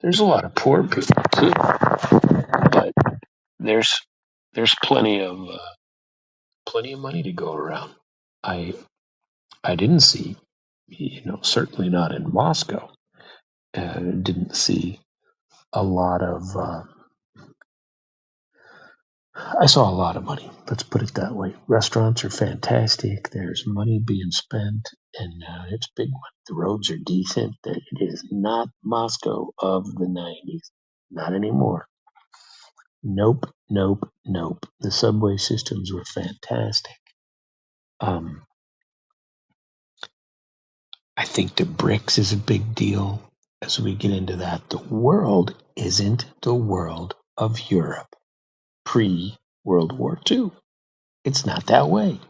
There's a lot of poor people too, but there's plenty of money to go around. I I didn't see, certainly not in Moscow. Didn't see a lot of. I saw a lot of money. Let's put it that way. Restaurants are fantastic. There's money being spent, and it's a big one. The roads are decent. It is not Moscow of the 90s. Not anymore. Nope, nope, nope. The subway systems were fantastic. Um, I think the BRICS is a big deal as we get into that. The world isn't the world of Europe pre World War II. It's not that way.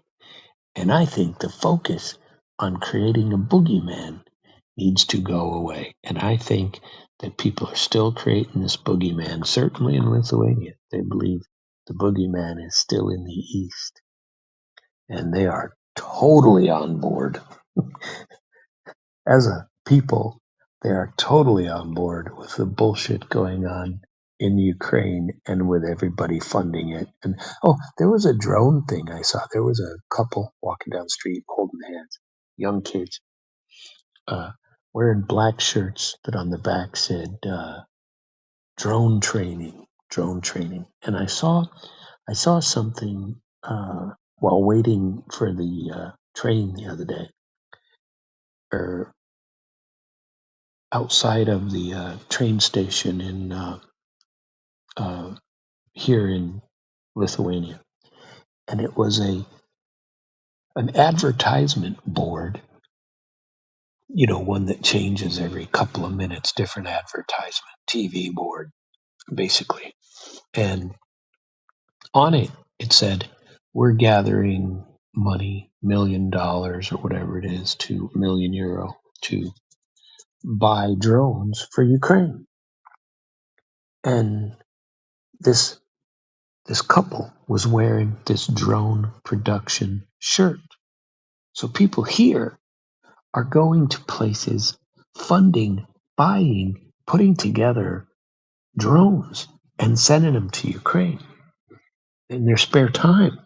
And I think the focus on creating a boogeyman needs to go away. And I think that people are still creating this boogeyman, certainly in Lithuania. They believe the boogeyman is still in the East. And they are totally on board. As a people, they are totally on board with the bullshit going on in Ukraine and with everybody funding it. And there was a drone thing I saw. There was a couple walking down the street holding hands, young kids. wearing black shirts that on the back said drone training, drone training. And I saw something while waiting for the train the other day, or outside of the train station in uh, here in Lithuania, and it was an advertisement board. You know, one that changes every couple of minutes, different advertisement TV board, basically. And on it, it said, "We're gathering money, $1 million or whatever it is, to €1 million to buy drones for Ukraine." And this this couple was wearing this drone production shirt. So people here are going to places, funding, buying, putting together drones and sending them to Ukraine in their spare time.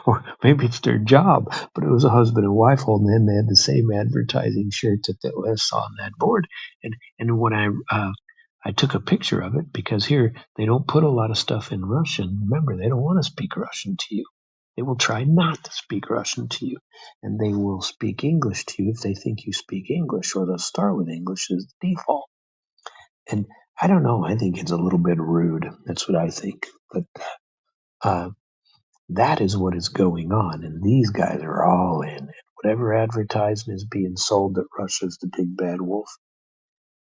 Or maybe it's their job, but it was a husband and wife holding in. They had the same advertising shirts that I saw on that board. And when I took a picture of it, because here they don't put a lot of stuff in Russian. Remember, they don't want to speak Russian to you. They will try not to speak Russian to you, and they will speak English to you if they think you speak English, or they'll start with English as the default. And I don't know. I think it's a little bit rude. That's what I think. But uh, that is what is going on, and these guys are all in. And whatever advertisement is being sold that Russia's the big bad wolf,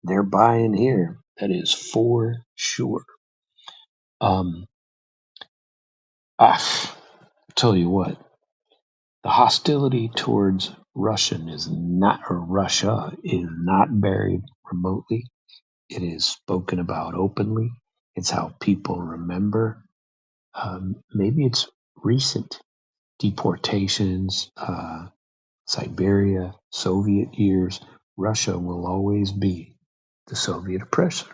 they're buying here. That is for sure. Um, tell you what, the hostility towards Russia is not buried remotely. It is spoken about openly. It's how people remember. Maybe it's recent deportations, Siberia, Soviet years. Russia will always be the Soviet oppressor.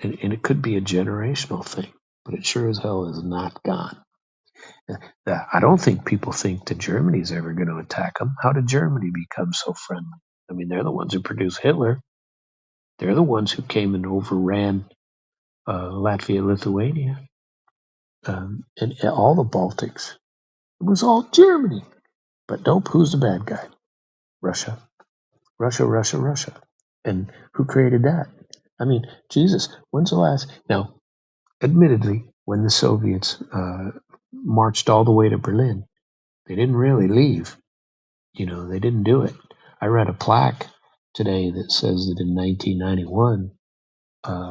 And it could be a generational thing, but it sure as hell is not gone. I don't think people think that Germany's ever going to attack them. How did Germany become so friendly? I mean, they're the ones who produced Hitler. They're the ones who came and overran Latvia, Lithuania, and all the Baltics. It was all Germany. But nope, who's the bad guy? Russia. Russia, Russia, Russia. And who created that? I mean, Jesus, when's the last? Now, admittedly, when the Soviets marched all the way to Berlin, they didn't really leave. You know, they didn't do it. I read a plaque today that says that in 1991,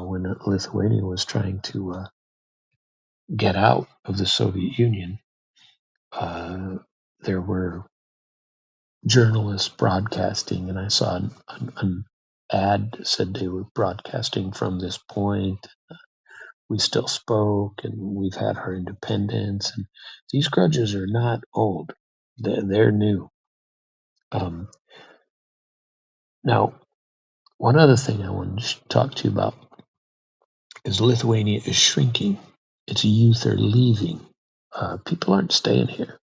when Lithuania was trying to get out of the Soviet Union, there were journalists broadcasting, and I saw an ad that said they were broadcasting from this point. We still spoke, and we've had our independence. And these grudges are not old; they're new. Um, Now, one other thing I wanted to talk to you about is Lithuania is shrinking. Its youth are leaving. People aren't staying here.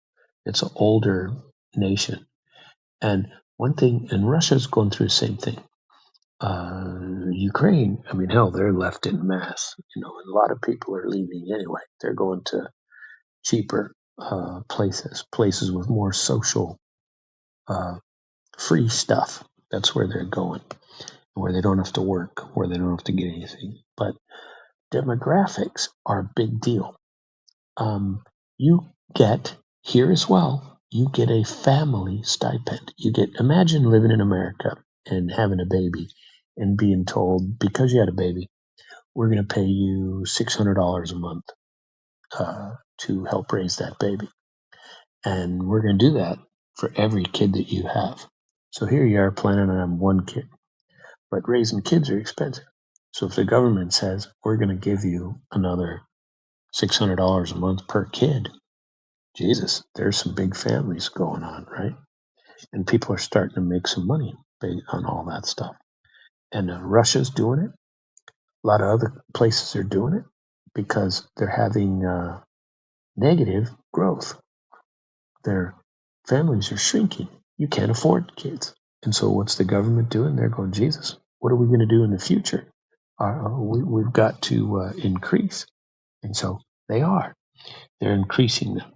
It's an older nation. And one thing, and Russia's going through the same thing. Ukraine, I mean, hell, they're left in mass. You know, and a lot of people are leaving anyway. They're going to cheaper places with more social, uh, free stuff. That's where they're going, where they don't have to work, where they don't have to get anything. But demographics are a big deal. You get here as well. You get a family stipend. Imagine living in America and having a baby and being told, because you had a baby, we're going to pay you $600 a month to help raise that baby. And we're going to do that for every kid that you have. So here you are planning on one kid, but raising kids are expensive. So if the government says, we're going to give you another $600 a month per kid, Jesus, there's some big families going on, right? And people are starting to make some money based on all that stuff. And Russia's doing it. A lot of other places are doing it because they're having negative growth. Their families are shrinking. You can't afford kids. And so what's the government doing? They're going, Jesus, what are we going to do in the future? We've got to increase. And so they are. They're increasing them.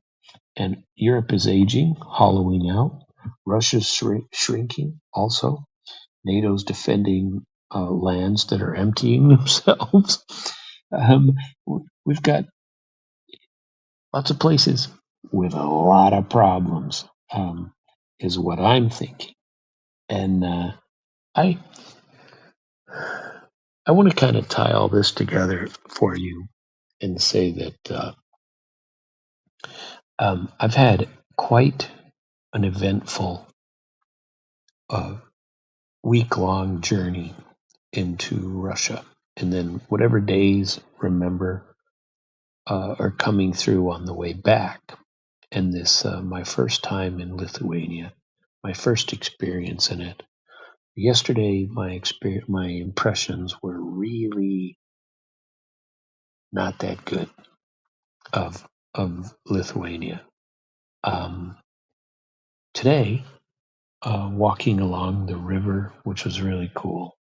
And Europe is aging, hollowing out. Russia's shrinking also. NATO's defending lands that are emptying themselves. Um, we've got lots of places with a lot of problems, is what I'm thinking. And I I want to kind of tie all this together for you and say that I've had quite an eventful week-long journey into Russia, and then whatever days remember are coming through on the way back. And this my first time in Lithuania, my first experience in it. Yesterday, my impressions were really not that good of Lithuania. Um, Today, walking along the river, which was really cool.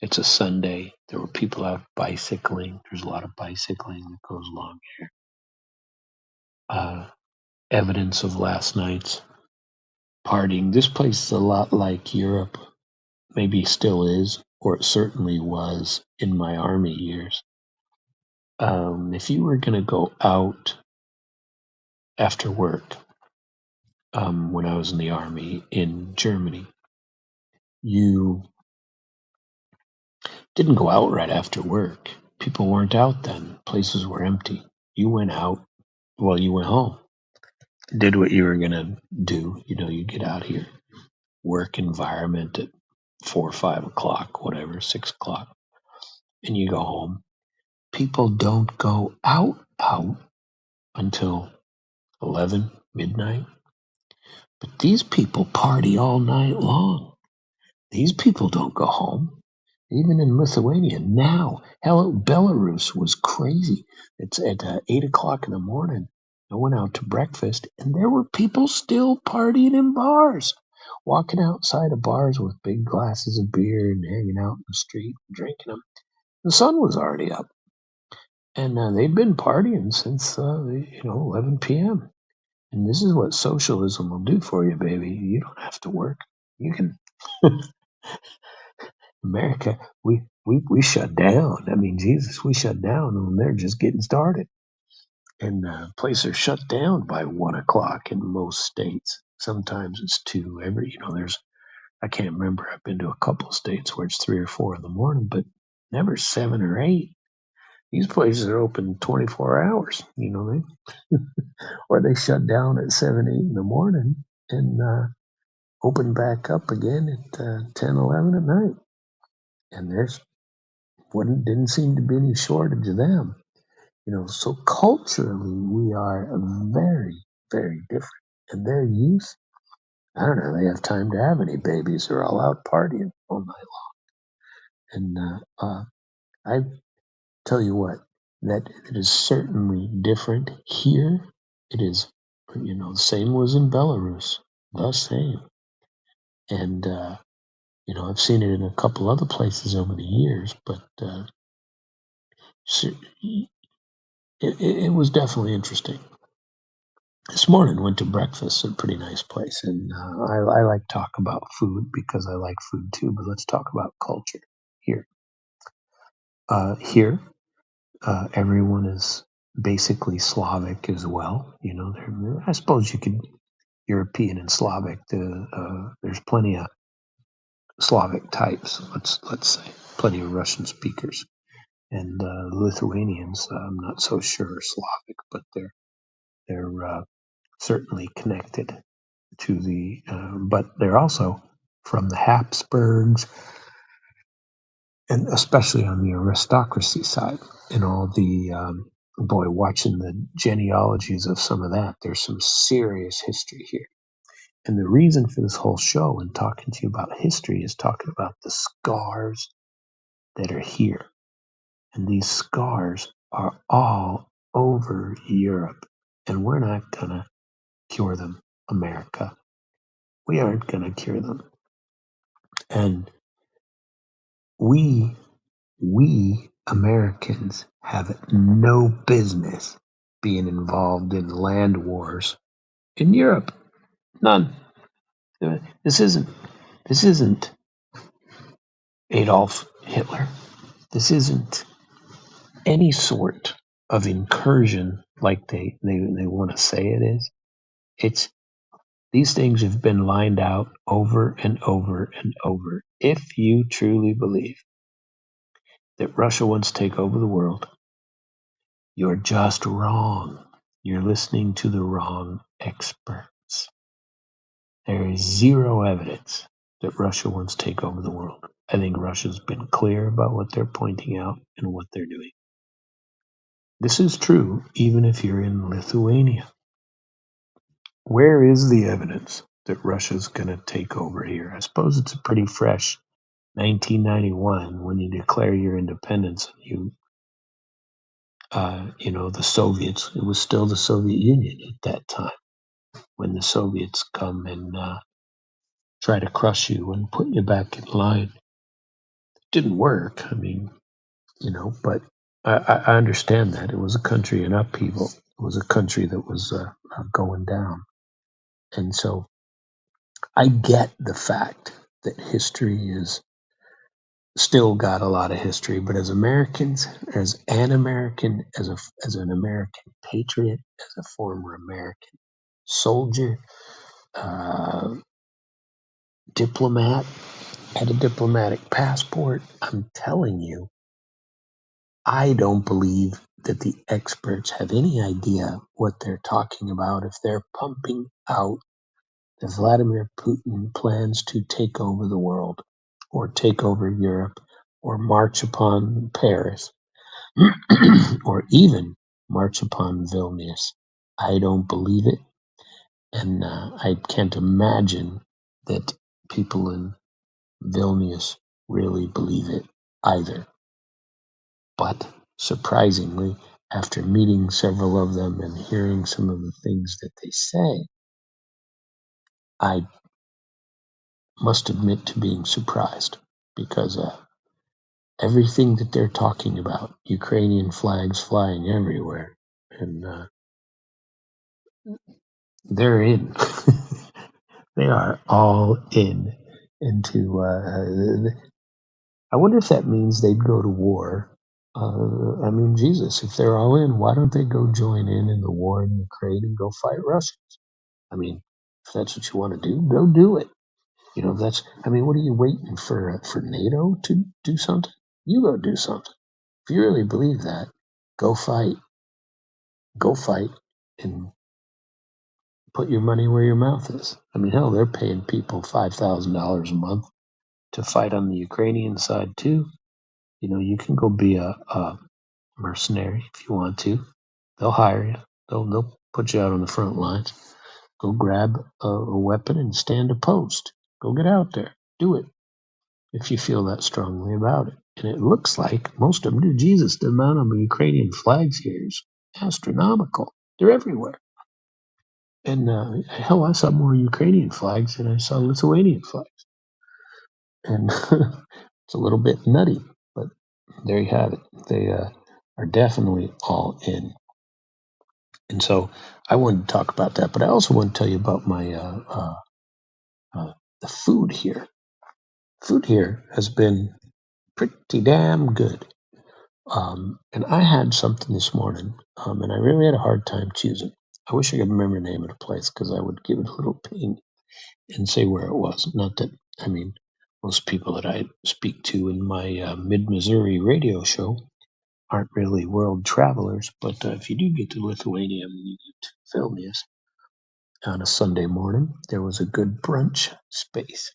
It's a Sunday. There were people out bicycling. There's a lot of bicycling that goes along here. Evidence of last night's partying. This place is a lot like Europe, maybe still is, or it certainly was in my army years. If you were going to go out after work, when I was in the army in Germany, you didn't go out right after work. People weren't out then. Places were empty. You went out, well, you went home, did what you were going to do. You get out here, work environment at 4 or 5 o'clock, whatever, 6 o'clock, and you go home. People don't go out until 11, midnight. But these people party all night long. These people don't go home. Even in Lithuania now, hell, Belarus was crazy. It's at 8 o'clock in the morning. I went out to breakfast, and there were people still partying in bars, walking outside of bars with big glasses of beer and hanging out in the street, drinking them. The sun was already up, and they'd been partying since 11 p.m. And this is what socialism will do for you, baby. You don't have to work. You can. America, we shut down. I mean, Jesus, we shut down when they're just getting started. And places are shut down by 1 o'clock in most states. Sometimes it's two. There's, I can't remember. I've been to a couple of states where it's 3 or 4 in the morning, but never 7 or 8. These places are open 24 hours, or they shut down at 7, 8 in the morning and open back up again at 10, 11 at night. And there's didn't seem to be any shortage of them. So culturally we are very, very different. And their youth, I don't know, they have time to have any babies. They're all out partying all night long. And I tell you what, that it is certainly different here. It is, the same was in Belarus, the same. And, I've seen it in a couple other places over the years, but it was definitely interesting. This morning went to breakfast at a pretty nice place, and I like talk about food because I like food too. But let's talk about culture here. Here, everyone is basically Slavic as well. I suppose you could European and Slavic. There's plenty of Slavic types. Let's say plenty of Russian speakers and Lithuanians. I'm not so sure are Slavic, but they're certainly connected to the, but they're also from the Habsburgs, and especially on the aristocracy side, and all the, boy, watching the genealogies of some of that, there's some serious history here. And the reason for this whole show and talking to you about history is talking about the scars that are here. And these scars are all over Europe. And we're not going to cure them, America. We aren't going to cure them. And we Americans have no business being involved in land wars in Europe. None. This isn't Adolf Hitler. This isn't any sort of incursion like they want to say it is. It's these things have been lined out over and over and over. If you truly believe that Russia wants to take over the world, you're just wrong. You're listening to the wrong experts. There is zero evidence that Russia wants to take over the world. I think Russia's been clear about what they're pointing out and what they're doing. This is true even if you're in Lithuania. Where is the evidence that Russia's going to take over here? I suppose it's a pretty fresh 1991 when you declare your independence. The Soviets. It was still the Soviet Union at that time when the Soviets come and try to crush you and put you back in line. It didn't work. I mean, but I understand that it was a country in upheaval. It was a country that was going down, and so I get the fact that history is still got a lot of history, but as Americans, as an American, as an American patriot, as a former American soldier, uh, diplomat, had a diplomatic passport, I'm telling you, I don't believe that the experts have any idea what they're talking about if they're pumping out that Vladimir Putin plans to take over the world or take over Europe or march upon Paris or even march upon Vilnius. I don't believe it, and I can't imagine that people in Vilnius really believe it either. But surprisingly, after meeting several of them and hearing some of the things that they say, I must admit to being surprised because everything that they're talking about, Ukrainian flags flying everywhere, and they're in. They are all in into. I wonder if that means they'd go to war. I mean, Jesus, if they're all in, why don't they go join in the war in Ukraine and go fight Russia? I mean, if that's what you want to do, go do it. That's. I mean, what are you waiting for NATO to do something? You go do something. If you really believe that, go fight. Go fight, and put your money where your mouth is. I mean, hell, they're paying people $5,000 a month to fight on the Ukrainian side too. You can go be a mercenary if you want to. They'll hire you. They'll put you out on the front lines. Go grab a weapon and stand a post. Go get out there. Do it if you feel that strongly about it. And it looks like most of them do. Jesus, the amount of Ukrainian flags here is astronomical. They're everywhere. And hell, I saw more Ukrainian flags than I saw Lithuanian flags. And it's a little bit nutty, but there you have it. They are definitely all in. And so I wanted to talk about that, but I also want to tell you about my the food here. Food here has been pretty damn good. And I had something this morning, and I really had a hard time choosing. I wish I could remember the name of the place because I would give it a little ping and say where it was. Not that, I mean, most people that I speak to in my mid Missouri radio show aren't really world travelers, but if you do get to Lithuania and you get to Vilnius on a Sunday morning, there was a good brunch space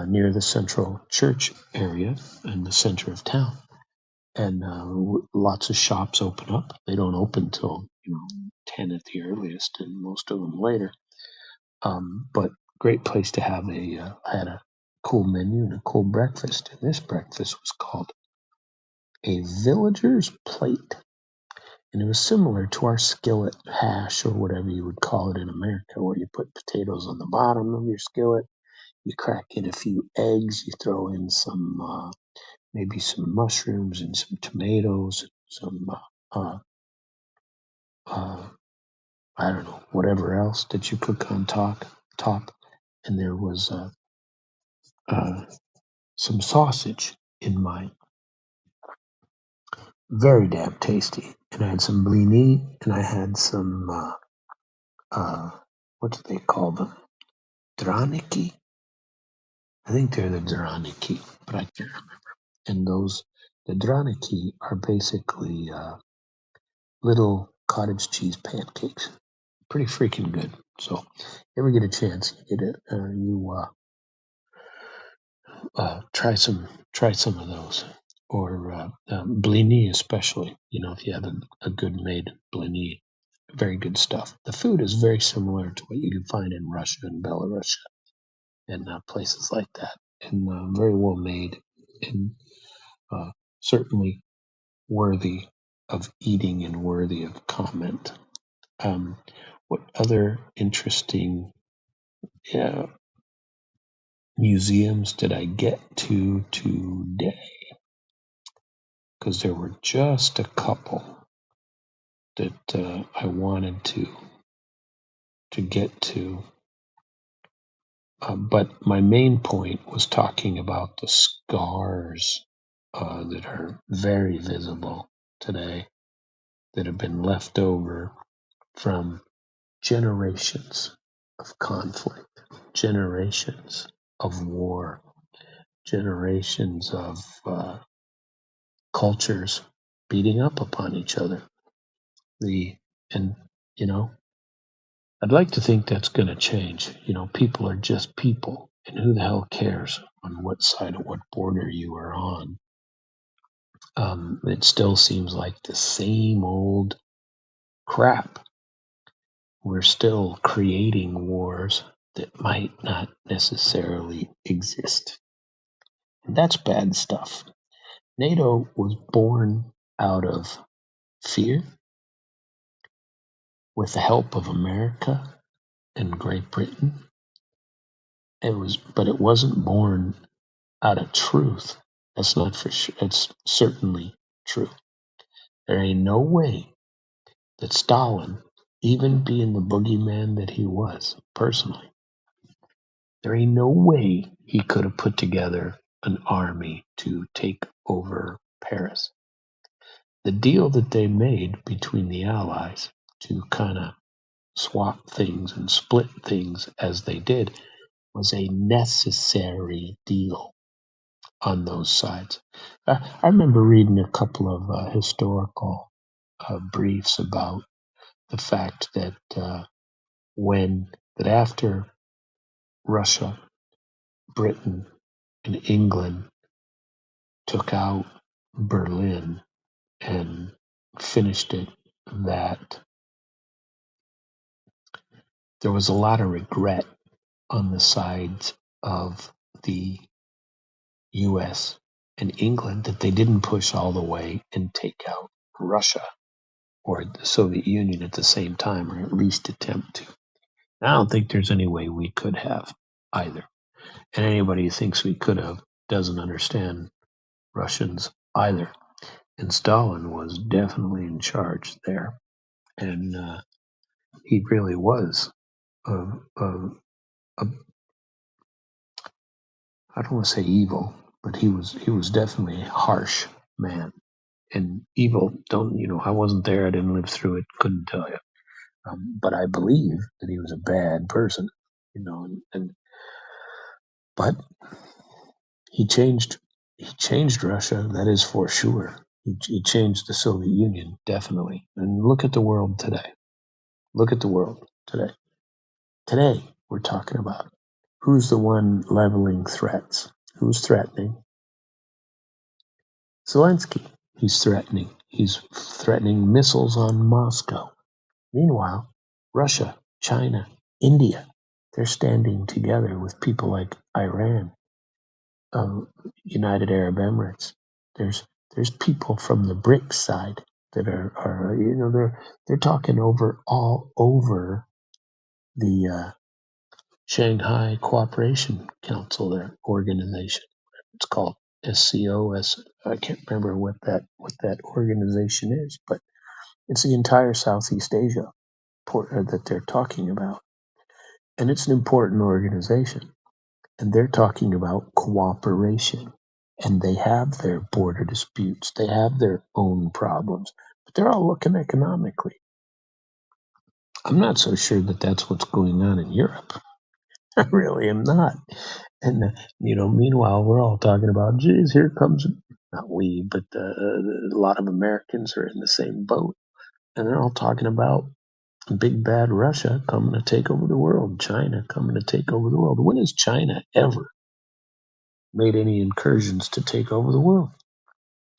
near the central church area in the center of town. And lots of shops open up. They don't open till 10 at the earliest, and most of them later. But great place to have I had a cool menu and a cool breakfast. And this breakfast was called a villager's plate. And it was similar to our skillet hash or whatever you would call it in America, where you put potatoes on the bottom of your skillet. You crack in a few eggs. You throw in some maybe some mushrooms and some tomatoes, some uh, I don't know, whatever else that you cook on top. And there was uh, some sausage in mine. Very damn tasty. And I had some blini, and I had some uh, what do they call them? Draniki? I think they're the draniki, but I can't remember. And the draniki are basically little cottage cheese pancakes. Pretty freaking good. So, if you ever get a chance, you get it. Try some of those, or blini especially. You know, if you have a good made blini, very good stuff. The food is very similar to what you can find in Russia and Belarus and places like that, and very well made, and uh, certainly worthy of eating and worthy of comment. Um, what other interesting uh, museums did I get to today? Because there were just a couple that I wanted to get to. But my main point was talking about the scars that are very visible today, that have been left over from generations of conflict, generations of war, generations of cultures beating up upon each other. And you know, I'd like to think that's going to change. You know, people are just people, and who the hell cares on what side of what border you are on? It still seems like the same old crap. We're still creating wars that might not necessarily exist. And that's bad stuff. NATO was born out of fear with the help of America and Great Britain. But it wasn't born out of truth. That's not for sure. It's certainly true. There ain't no way that Stalin, even being the boogeyman that he was personally, there ain't no way he could have put together an army to take over Paris. The deal that they made between the Allies to kind of swap things and split things as they did was a necessary deal on those sides. I remember reading a couple of historical briefs about the fact that after Russia, Britain, and England took out Berlin and finished it, that there was a lot of regret on the sides of the U.S. and England that they didn't push all the way and take out Russia or the Soviet Union at the same time, or at least attempt to. I don't think there's any way we could have either. And anybody who thinks we could have doesn't understand Russians either. And Stalin was definitely in charge there. And he really was a, a, a, I don't want to say evil, but he was definitely a harsh man. And evil, don't, you know, I wasn't there, I didn't live through it, couldn't tell you. But I believe that he was a bad person, you know, but he changed Russia, that is for sure. He changed the Soviet Union, definitely. And look at the world today. Look at the world today. Today, we're talking about who's the one leveling threats? Who's threatening? Zelensky. He's threatening. He's threatening missiles on Moscow. Meanwhile, Russia, China, India, they're standing together with people like Iran, United Arab Emirates. There's people from the BRICS side that are you know they're talking over all over the Shanghai Cooperation Council, their organization. It's called SCOS. I can't remember what that organization is, but it's the entire Southeast Asia that they're talking about, and it's an important organization. And they're talking about cooperation, and they have their border disputes. They have their own problems, but they're all looking economically. I'm not so sure that that's what's going on in Europe. I really am not. And meanwhile, we're all talking about, geez, here comes, not we, but a lot of Americans are in the same boat, and they're all talking about big bad Russia coming to take over the world, China coming to take over the world. When has China ever made any incursions to take over the world?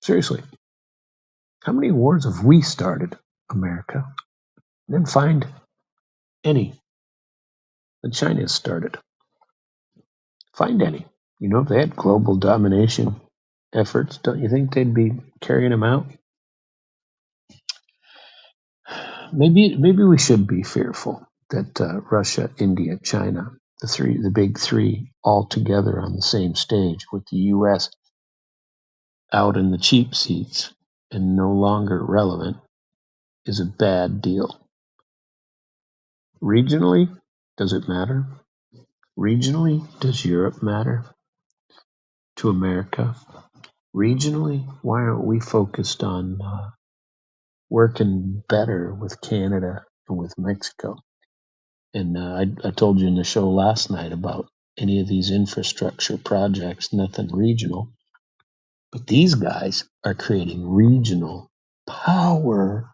Seriously, how many wars have we started, America? And then find any that China has started. Find any. If they had global domination efforts, don't you think they'd be carrying them out? Maybe we should be fearful that Russia, India, China, the big three, all together on the same stage with the U.S. out in the cheap seats and no longer relevant, is a bad deal. Regionally, does it matter? Regionally, does Europe matter to America? Regionally, why aren't we focused on working better with Canada and with Mexico? And I told you in the show last night about any of these infrastructure projects, nothing regional. But these guys are creating regional power.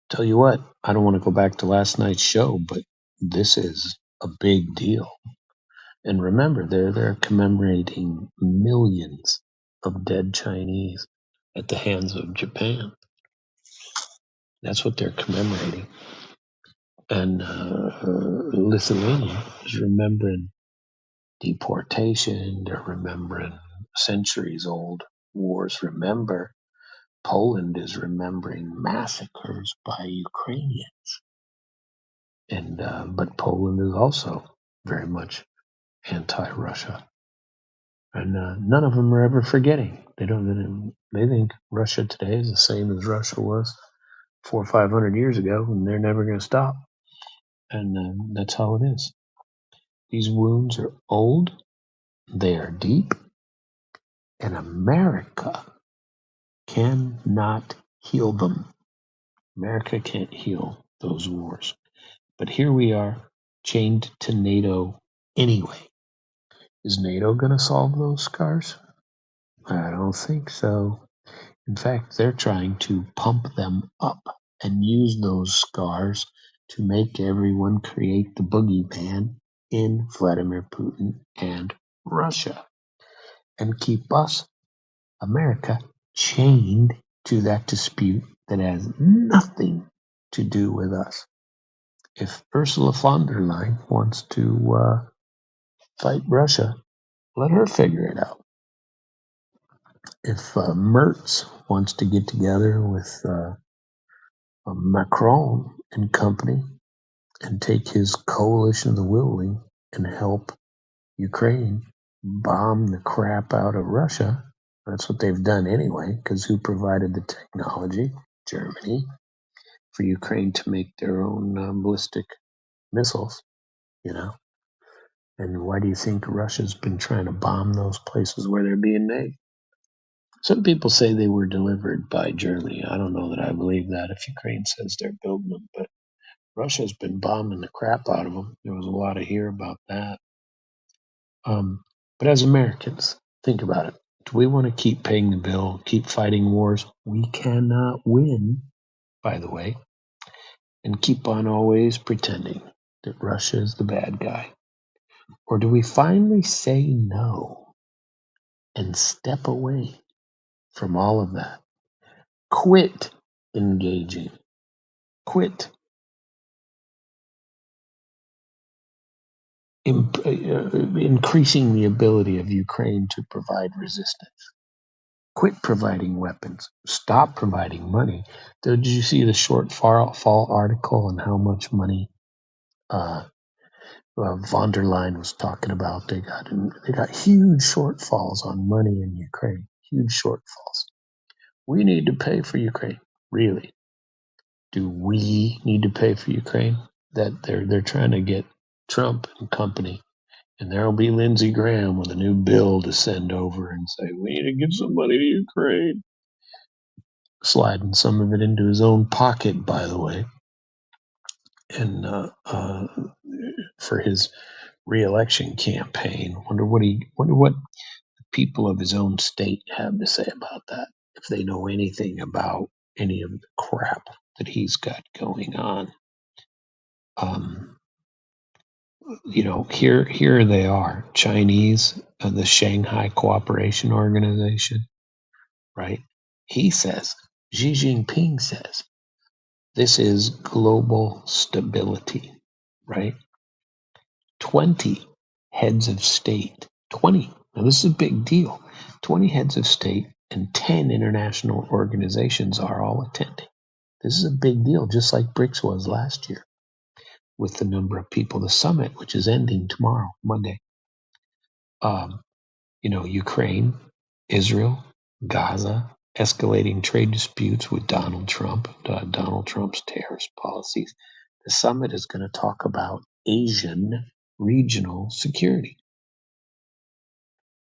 Tell you what, I don't want to go back to last night's show, but this is a big deal. And remember, they're commemorating millions of dead Chinese at the hands of Japan. That's what they're commemorating. And Lithuania is remembering deportation. They're remembering centuries-old wars. Remember, Poland is remembering massacres by Ukrainians. And but Poland is also very much anti-Russia. And none of them are ever forgetting. They think Russia today is the same as Russia was 400 or 500 years ago, and they're never going to stop. And that's how it is. These wounds are old, they are deep, and America cannot heal them. America can't heal those wars. But here we are, chained to NATO anyway. Is NATO going to solve those scars? I don't think so. In fact, they're trying to pump them up and use those scars to make everyone create the boogeyman in Vladimir Putin and Russia and keep us, America, chained to that dispute that has nothing to do with us. If Ursula von der Leyen wants to fight Russia, let her figure it out. If Mertz wants to get together with Macron and company and take his coalition of the willing and help Ukraine bomb the crap out of Russia, that's what they've done anyway, because who provided the technology? Germany, for Ukraine to make their own ballistic missiles, And why do you think Russia's been trying to bomb those places where they're being made? Some people say they were delivered by Germany. I don't know that I believe that if Ukraine says they're building them, but Russia's been bombing the crap out of them. There was a lot to hear about that. But as Americans, think about it. Do we want to keep paying the bill, keep fighting wars we cannot win, by the way, and keep on always pretending that Russia is the bad guy? Or do we finally say no and step away from all of that? Quit engaging. Quit increasing the ability of Ukraine to provide resistance. Quit providing weapons. Stop providing money. Did you see the short fall article on how much money von der Leyen was talking about they got huge shortfalls on money in Ukraine. Huge shortfalls. We need to pay for Ukraine. Really? Do we need to pay for Ukraine? That they're trying to get Trump and company, and there'll be Lindsey Graham with a new bill to send over and say we need to give some money to Ukraine, sliding some of it into his own pocket, by the way, and for his re-election campaign. Wonder what people of his own state have to say about that, if they know anything about any of the crap that he's got going on. Here they are, Chinese, the Shanghai Cooperation Organization, right? He says, Xi Jinping says, this is global stability, right? 20 heads of state, 20. Now, this is a big deal. 20 heads of state and 10 international organizations are all attending. This is a big deal, just like BRICS was last year with the number of people. The summit, which is ending tomorrow, Monday. Ukraine, Israel, Gaza, escalating trade disputes with Donald Trump, Donald Trump's tariff policies. The summit is going to talk about Asian regional security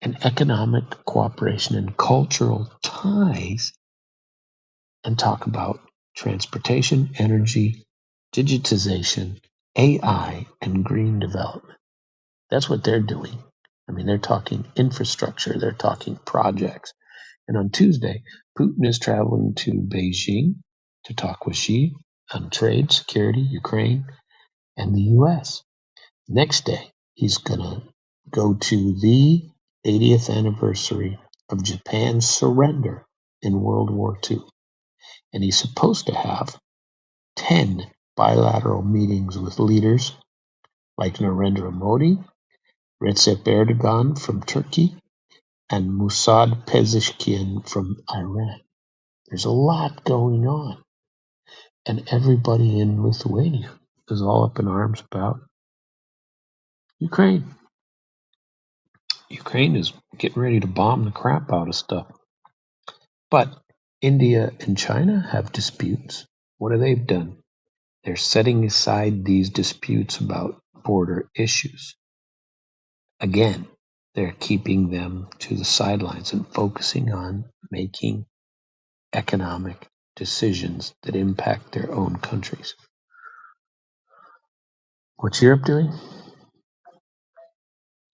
and economic cooperation and cultural ties, and talk about transportation, energy, digitization, AI, and green development. That's what they're doing. I mean, they're talking infrastructure, they're talking projects. And on Tuesday, Putin is traveling to Beijing to talk with Xi on trade, security, Ukraine, and the US. Next day, he's going to go to the 80th anniversary of Japan's surrender in World War II. And he's supposed to have 10 bilateral meetings with leaders like Narendra Modi, Recep Erdogan from Turkey, and Mossad Pezeshkian from Iran. There's a lot going on. And everybody in Lithuania is all up in arms about Ukraine. Ukraine is getting ready to bomb the crap out of stuff. But India and China have disputes. What have they done? They're setting aside these disputes about border issues. Again, they're keeping them to the sidelines and focusing on making economic decisions that impact their own countries. What's Europe doing?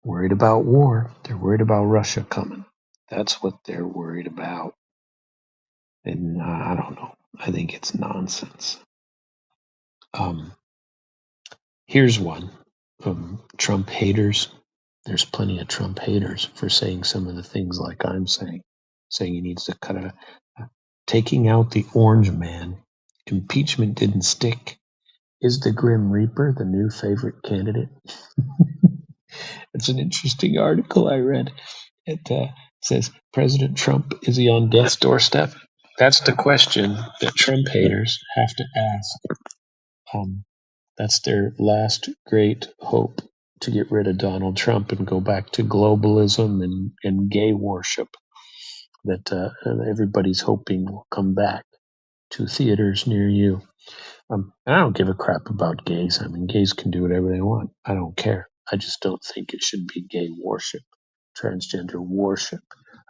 Worried about war. They're worried about Russia coming. That's what they're worried about. And I don't know. I think it's nonsense. Here's one. Trump haters. There's plenty of Trump haters for saying some of the things like I'm saying he needs to cut it. Taking out the orange man. Impeachment didn't stick. Is the Grim Reaper the new favorite candidate? It's an interesting article I read. It says, President Trump, is he on death's doorstep? That's the question that Trump haters have to ask. That's their last great hope, to get rid of Donald Trump and go back to globalism and gay worship that everybody's hoping will come back to theaters near you. I don't give a crap about gays. I mean, gays can do whatever they want. I don't care. I just don't think it should be gay worship, transgender worship.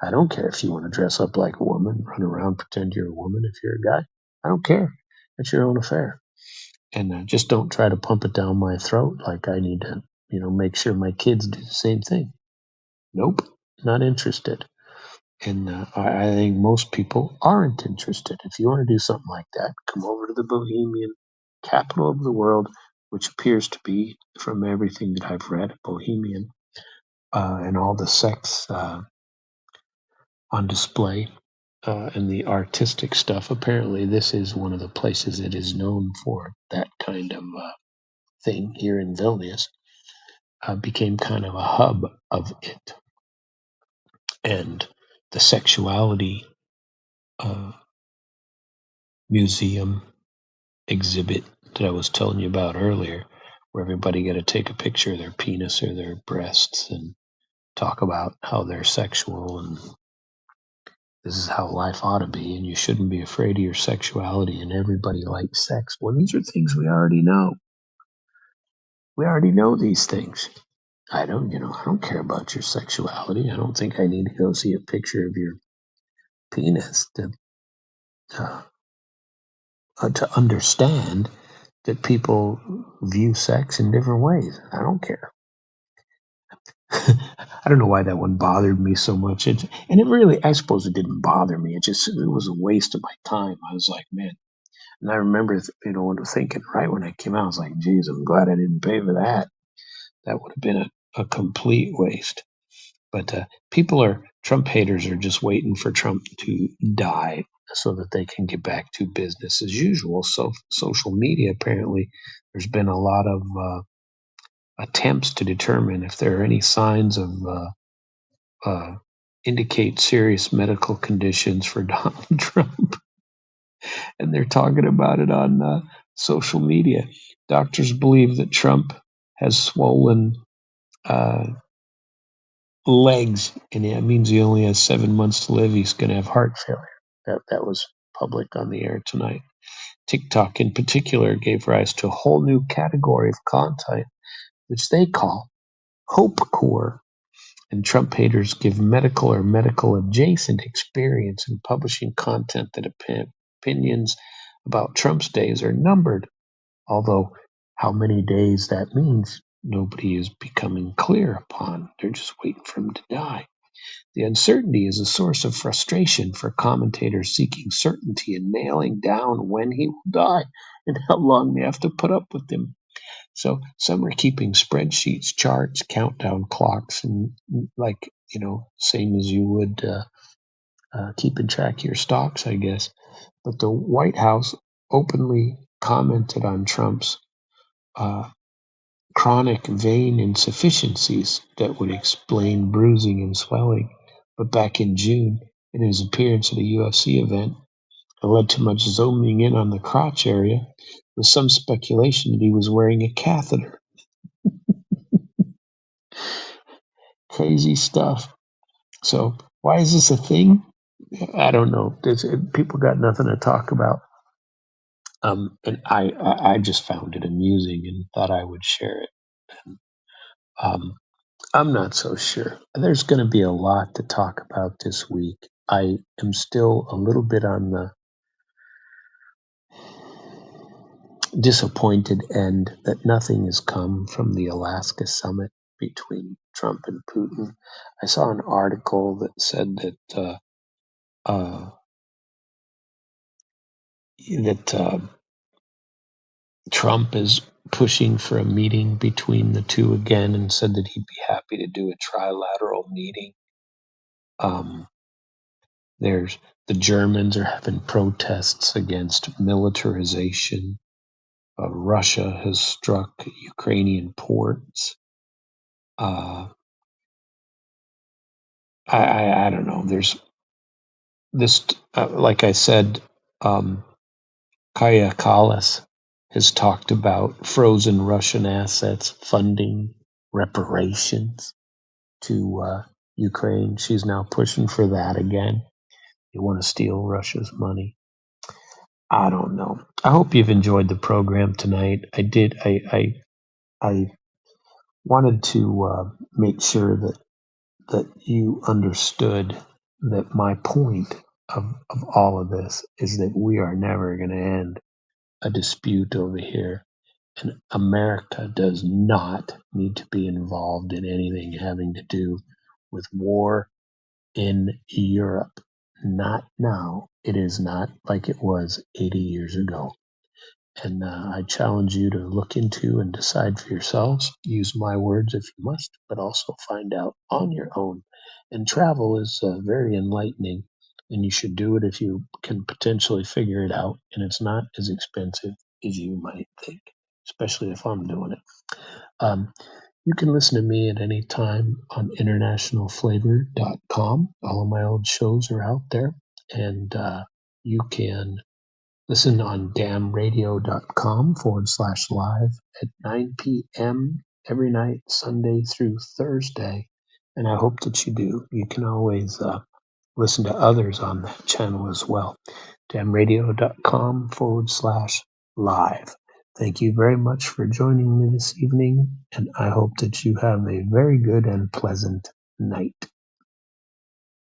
I don't care if you want to dress up like a woman, run around, pretend you're a woman if you're a guy. I don't care. That's your own affair. And just don't try to pump it down my throat like I need to, make sure my kids do the same thing. Nope, not interested. And I think most people aren't interested. If you want to do something like that, come over to the Bohemian capital of the world, which appears to be, from everything that I've read, Bohemian, and all the sex on display and the artistic stuff. Apparently, this is one of the places it is known for. That kind of thing here in Vilnius became kind of a hub of it. And the sexuality museum exhibit that I was telling you about earlier where everybody got to take a picture of their penis or their breasts and talk about how they're sexual and this is how life ought to be, and you shouldn't be afraid of your sexuality, and everybody likes sex. Well, these are things we already know. We already know these things. I don't care about your sexuality. I don't think I need to go see a picture of your penis uh, to understand that people view sex in different ways. I don't care. I don't know why that one bothered me so much. I suppose it didn't bother me. It was a waste of my time. I was like, man. And I remember, thinking right when I came out, I was like, geez, I'm glad I didn't pay for that. That would have been a complete waste. But Trump haters are just waiting for Trump to die so that they can get back to business as usual. So social media, apparently, there's been a lot of attempts to determine if there are any signs of indicate serious medical conditions for Donald Trump, and they're talking about it on social media. Doctors believe that Trump has swollen uh, legs, and it means he only has 7 months to live. He's going to have heart failure. That was public on the air tonight. TikTok, in particular, gave rise to a whole new category of content, which they call hopecore. And Trump haters give medical or medical adjacent experience in publishing content that opinions about Trump's days are numbered. Although how many days that means, nobody is becoming clear upon. They're just waiting for him to die. The uncertainty is a source of frustration for commentators seeking certainty and nailing down when he will die and how long they have to put up with him. So some are keeping spreadsheets, charts, countdown clocks, and same as you would keeping track of your stocks, I guess. But the White House openly commented on Trump's uh, chronic vein insufficiencies that would explain bruising and swelling. But back in June, in his appearance at a UFC event, it led to much zooming in on the crotch area, with some speculation that he was wearing a catheter. Crazy stuff. So why is this a thing? I don't know. People got nothing to talk about. And I just found it amusing and thought I would share it. Um, I'm not so sure. There's going to be a lot to talk about this week. I am still a little bit on the disappointed end that nothing has come from the Alaska summit between Trump and Putin. I saw an article that said that Trump is pushing for a meeting between the two again and said that he'd be happy to do a trilateral meeting. There's the Germans are having protests against militarization. Russia has struck Ukrainian ports. I don't know. There's this, like I said, Kaya Kallas has talked about frozen Russian assets funding reparations to Ukraine. She's now pushing for that again. You want to steal Russia's money? I don't know. I hope you've enjoyed the program tonight. I did. I wanted to make sure that you understood that my point of all of this is that we are never going to end a dispute over here. And America does not need to be involved in anything having to do with war in Europe. Not now. It is not like it was 80 years ago. And I challenge you to look into and decide for yourselves. Use my words if you must, but also find out on your own. And travel is very enlightening, and you should do it if you can potentially figure it out. And it's not as expensive as you might think, especially if I'm doing it. You can listen to me at any time on internationalflavor.com. All of my old shows are out there, and you can Listen on damradio.com/live at 9 p.m. every night, Sunday through Thursday. And I hope that you do. You can always listen to others on that channel as well. damradio.com/live. Thank you very much for joining me this evening, and I hope that you have a very good and pleasant night.